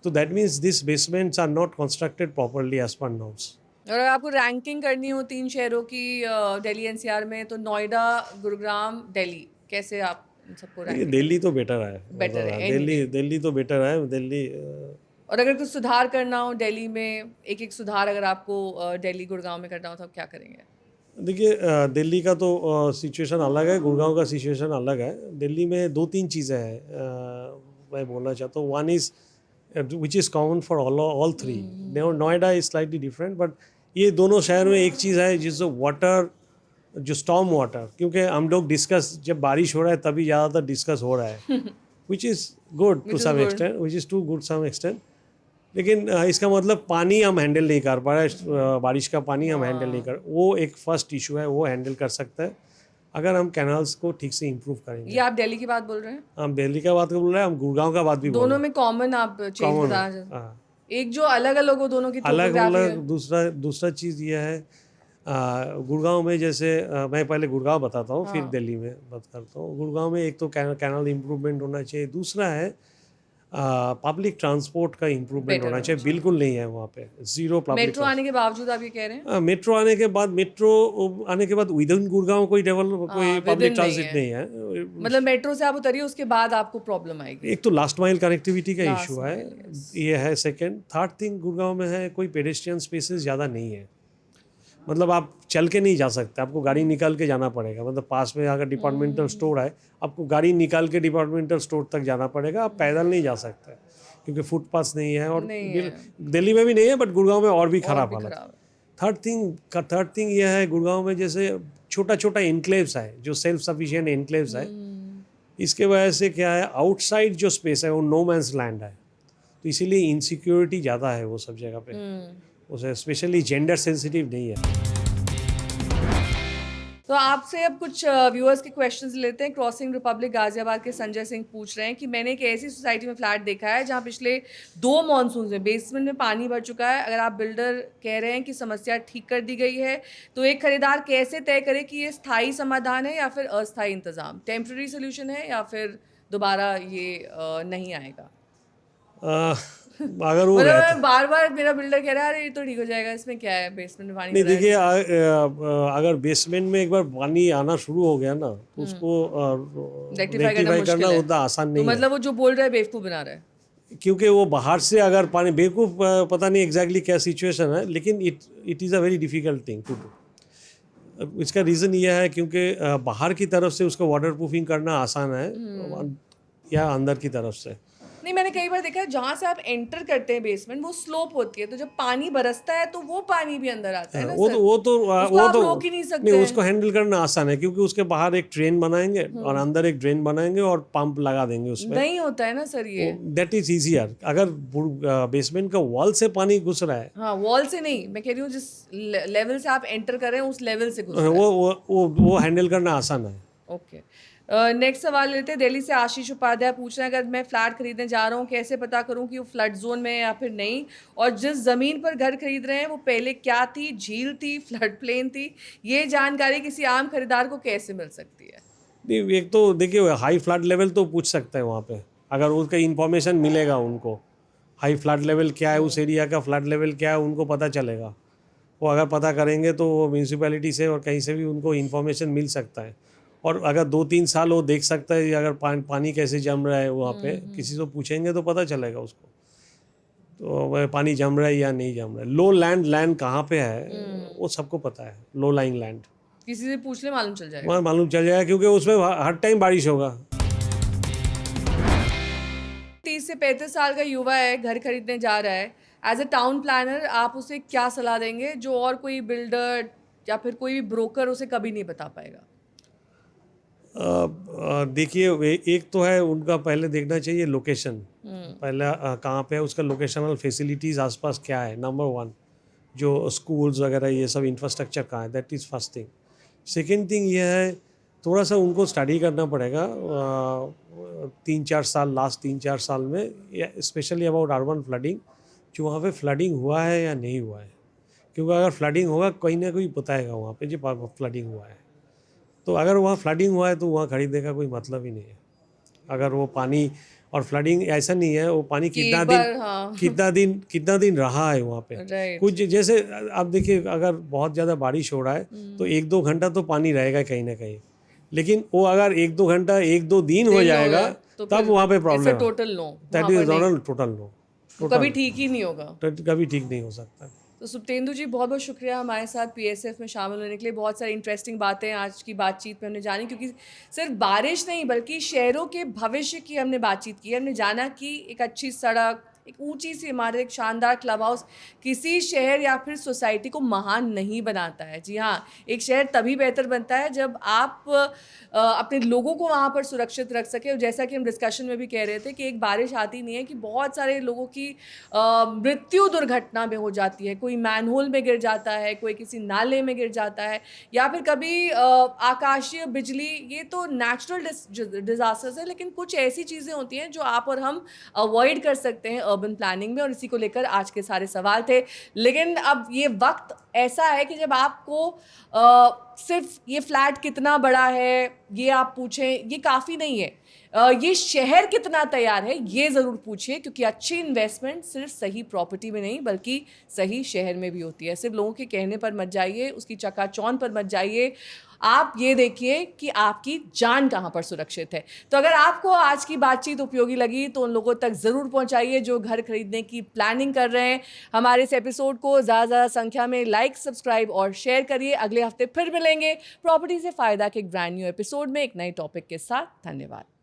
तो that means this basements are not constructed properly as per norms. और अगर आपको रैंकिंग करनी हो 3 शहरों की दिल्ली एनसीआर में, तो नोएडा, गुरुग्राम, दिल्ली, कैसे आप इन सबको रैंक? दिल्ली तो बेटर है, दिल्ली तो बेटर है। दिल्ली और अगर कुछ सुधार करना हो दिल्ली में, एक एक सुधार अगर आपको दिल्ली गुड़गांव में करना हो तो आप क्या करेंगे? देखिए दिल्ली का तो सिचुएशन अलग है, गुड़गांव का सिचुएशन अलग है। दिल्ली में दो तीन चीज़ें हैं मैं बोलना चाहता हूँ। One is which is common for all three. Noida is slightly different, but ये दोनों शहर में एक चीज़ है जिससे वाटर, जो स्टॉर्म वाटर, क्योंकि हम लोग डिस्कस जब बारिश हो रहा है तभी ज़्यादातर डिस्कस हो रहा है which is good to some extent, which is to good some extent. लेकिन इसका मतलब पानी हम हैंडल नहीं कर पा रहे, बारिश का पानी हम हैंडल नहीं कर, वो एक फर्स्ट इशू है, वो हैंडल कर सकता है अगर हम कैनाल्स को ठीक से इम्प्रूव करेंगे। ये आप दिल्ली की बात बोल रहे हैं? हम दिल्ली का बात बोल रहे हैं, हम गुड़गांव का बात भी बोल रहे दोनों में कॉमन आप चेंज Common बता है, हाँ। एक जो अलग अलग हो दोनों की हैं। अलग topography अलग है। दूसरा चीज़ ये है, गुड़गांव में जैसे मैं पहले गुड़गांव बताता हूँ, फिर दिल्ली में बात करता हूँ। गुड़गांव में एक तो कैनाल इम्प्रूवमेंट होना चाहिए, दूसरा है पब्लिक ट्रांसपोर्ट का इम्प्रूवमेंट होना चाहिए। बिल्कुल नहीं है वहाँ पे, जीरो पब्लिक। मेट्रो आने के बावजूद आप ये कह रहे हैं? मेट्रो आने के बाद विद इन गुड़गांव कोई डेवलप कोई पब्लिक ट्रांसिट नहीं है। मतलब मेट्रो से आप उतरिए उसके बाद आपको प्रॉब्लम आएगी। एक तो लास्ट माइल कनेक्टिविटी का इशू है, ये है। सेकंड, थर्ड थिंग गुड़गांव में है, कोई पेडेस्ट्रियन स्पेसेस ज़्यादा नहीं है। मतलब आप चल के नहीं जा सकते, आपको गाड़ी निकाल के जाना पड़ेगा। मतलब पास में अगर डिपार्टमेंटल स्टोर है, आपको गाड़ी निकाल के डिपार्टमेंटल स्टोर तक जाना पड़ेगा, आप पैदल नहीं जा सकते क्योंकि फुटपाथ नहीं है। और दिल्ली में भी नहीं है, बट गुड़गांव में और भी खराब हालत। थर्ड थिंग यह है, गुड़गांव में जैसे छोटा छोटा इनक्लेव्स है, जो सेल्फ सफिशिएंट इनक्लेव्स है, इसके वजह से क्या है, आउटसाइड जो स्पेस है वो नो मैंस लैंड है, तो इसीलिए इनसिक्योरिटी ज़्यादा है वो सब जगह पे। उसे स्पेशली जेंडर सेंसिटिव नहीं है। तो आपसे अब कुछ व्यूअर्स के क्वेश्चंस लेते हैं। क्रॉसिंग रिपब्लिक गाजियाबाद के संजय सिंह पूछ रहे हैं कि मैंने एक ऐसी सोसाइटी में फ्लैट देखा है जहां पिछले 2 मॉनसून में बेसमेंट में पानी भर चुका है। अगर आप बिल्डर कह रहे हैं कि समस्या ठीक कर दी गई है, तो एक खरीदार कैसे तय करे कि ये स्थायी समाधान है या फिर अस्थायी इंतजाम, टेम्पररी सोल्यूशन है या फिर दोबारा ये नहीं आएगा? अगर वो बार बार मेरा बिल्डर कह रहा है अरे ये तो ठीक हो जाएगा, इसमें क्या है, बेसमेंट में पानी नहीं। देखिए अगर बेसमेंट में एक बार पानी आना शुरू हो गया ना, तो उसको रेक्टिफाई करना उतना आसान नहीं है। मतलब वो जो बोल रहा है बेवकूफ़ बना रहा है, क्योंकि वो बाहर से अगर पानी, बेवकूफ़ पता नहीं एग्जैक्टली क्या सिचुएशन है, लेकिन it is a very difficult thing to do. इसका रीज़न यह है क्योंकि बाहर की तरफ से उसको वाटर प्रूफिंग करना आसान है या अंदर की तरफ से नहीं। मैंने कई बार देखा है जहाँ से आप एंटर करते हैं बेसमेंट वो स्लोप होती है, तो जब पानी बरसता है तो वो पानी भी अंदर आता है ना। वो तो रोक ही नहीं सकते। नहीं, उसको हैंडल करना आसान है क्योंकि उसके बाहर एक ड्रेन बनाएंगे और अंदर एक ड्रेन बनाएंगे और पंप लगा देंगे उसमें। नहीं होता है ना सर ये, दैट इज इजियर। अगर बेसमेंट का वॉल से पानी घुस रहा है, हाँ वॉल से नहीं, मैं कह रही हूँ जिस लेवल से आप एंटर कर रहे हैं उस लेवल से घुस रहा है, वो हैंडल करना आसान है। ओके, नेक्स्ट सवाल लेते हैं। दिल्ली से आशीष उपाध्याय पूछ रहे हैं, अगर मैं फ्लैट खरीदने जा रहा हूँ कैसे पता करूँ कि वो फ्लड जोन में है या फिर नहीं, और जिस ज़मीन पर घर खरीद रहे हैं वो पहले क्या थी, झील थी, फ्लड प्लेन थी, ये जानकारी किसी आम खरीदार को कैसे मिल सकती है? नहीं, एक तो देखिए हाई फ्लड लेवल तो पूछ सकते हैं वहाँ पे, अगर उसका इन्फॉर्मेशन मिलेगा उनको, हाई फ्लड लेवल क्या है, उस एरिया का फ्लड लेवल क्या है, उनको पता चलेगा। वो अगर पता करेंगे तो वो म्यूनसिपैलिटी से और कहीं से भी उनको इन्फॉर्मेशन मिल सकता है। और अगर 2-3 साल वो देख सकता है अगर पानी कैसे जम रहा है वहाँ पे, किसी से पूछेंगे तो पता चलेगा उसको, तो पानी जम रहा है या नहीं जम रहा है। लो लैंड कहाँ पे है वो सबको पता है। लो लाइंग लैंड किसी से पूछ ले मालूम चल जाएगा, मालूम चल जाएगा क्योंकि उसमें हर टाइम बारिश होगा। 30 से 35 साल का युवा है, घर खरीदने जा रहा है, एज अ टाउन प्लानर आप उसे क्या सलाह देंगे जो और कोई बिल्डर या फिर कोई भी ब्रोकर उसे कभी नहीं बता पाएगा? देखिए एक तो है उनका पहले देखना चाहिए लोकेशन, पहला कहाँ पे है उसका लोकेशनल फैसिलिटीज़ आसपास क्या है, नंबर 1। जो स्कूल्स वगैरह ये सब इंफ्रास्ट्रक्चर कहाँ है, that is first thing. Second thing ये है थोड़ा सा उनको स्टडी करना पड़ेगा 3-4 साल, लास्ट 3-4 साल में, स्पेशली अबाउट अर्बन फ्लडिंग, जो वहाँ पे फ्लडिंग हुआ है या नहीं हुआ है। क्योंकि अगर फ्लडिंग होगा कहीं ना कोई बताएगा वहाँ पे जो फ्लडिंग हुआ है, तो अगर वहाँ फ्लडिंग हुआ है तो वहाँ खरीदने का कोई मतलब ही नहीं है। अगर वो पानी, और फ्लडिंग ऐसा नहीं है वो पानी कितना दिन रहा है वहाँ पे। कुछ जैसे आप देखिए अगर बहुत ज़्यादा बारिश हो रहा है तो 1-2 घंटा तो पानी रहेगा कहीं ना कहीं, लेकिन वो अगर 1-2 घंटा 1-2 दिन हो जाएगा तब वहाँ पे प्रॉब्लम है। Total no, that is total no. तो कभी ठीक ही नहीं होगा। कभी ठीक नहीं हो सकता। तो सुप्तेंदु जी बहुत बहुत शुक्रिया हमारे साथ पीएसएफ में शामिल होने के लिए। बहुत सारी इंटरेस्टिंग बातें आज की बातचीत में हमने जानी, क्योंकि सिर्फ बारिश नहीं बल्कि शहरों के भविष्य की हमने बातचीत की। हमने जाना कि एक अच्छी सड़क, एक ऊंची सी इमारत, एक शानदार क्लब हाउस किसी शहर या फिर सोसाइटी को महान नहीं बनाता है। जी हाँ, एक शहर तभी बेहतर बनता है जब आप अपने लोगों को वहाँ पर सुरक्षित रख सके। और जैसा कि हम डिस्कशन में भी कह रहे थे कि एक बारिश आती नहीं है कि बहुत सारे लोगों की मृत्यु दुर्घटना में हो जाती है। कोई मैनहोल में गिर जाता है, कोई किसी नाले में गिर जाता है, या फिर कभी आकाशीय बिजली। ये तो नेचुरल डिजास्टर्स है, लेकिन कुछ ऐसी चीज़ें होती हैं जो आप और हम अवॉइड कर सकते हैं अर्बन प्लानिंग में। और इसी को लेकर आज के सारे सवाल थे। लेकिन अब ये वक्त ऐसा है कि जब आपको सिर्फ ये फ्लैट कितना बड़ा है ये आप पूछें, ये काफ़ी नहीं है। ये शहर कितना तैयार है ये ज़रूर पूछिए, क्योंकि अच्छी इन्वेस्टमेंट सिर्फ सही प्रॉपर्टी में नहीं बल्कि सही शहर में भी होती है। सिर्फ लोगों के कहने पर मत जाइए, उसकी चकाचौंध पर मत जाइए। आप ये देखिए कि आपकी जान कहाँ पर सुरक्षित है। तो अगर आपको आज की बातचीत उपयोगी लगी तो उन लोगों तक ज़रूर पहुँचाइए जो घर खरीदने की प्लानिंग कर रहे हैं। हमारे इस एपिसोड को ज़्यादा संख्या में लाइक, सब्सक्राइब और शेयर करिए। अगले हफ्ते फिर मिलेंगे प्रॉपर्टी से फ़ायदा के एक ब्रांड न्यू एपिसोड में एक नए टॉपिक के साथ। धन्यवाद।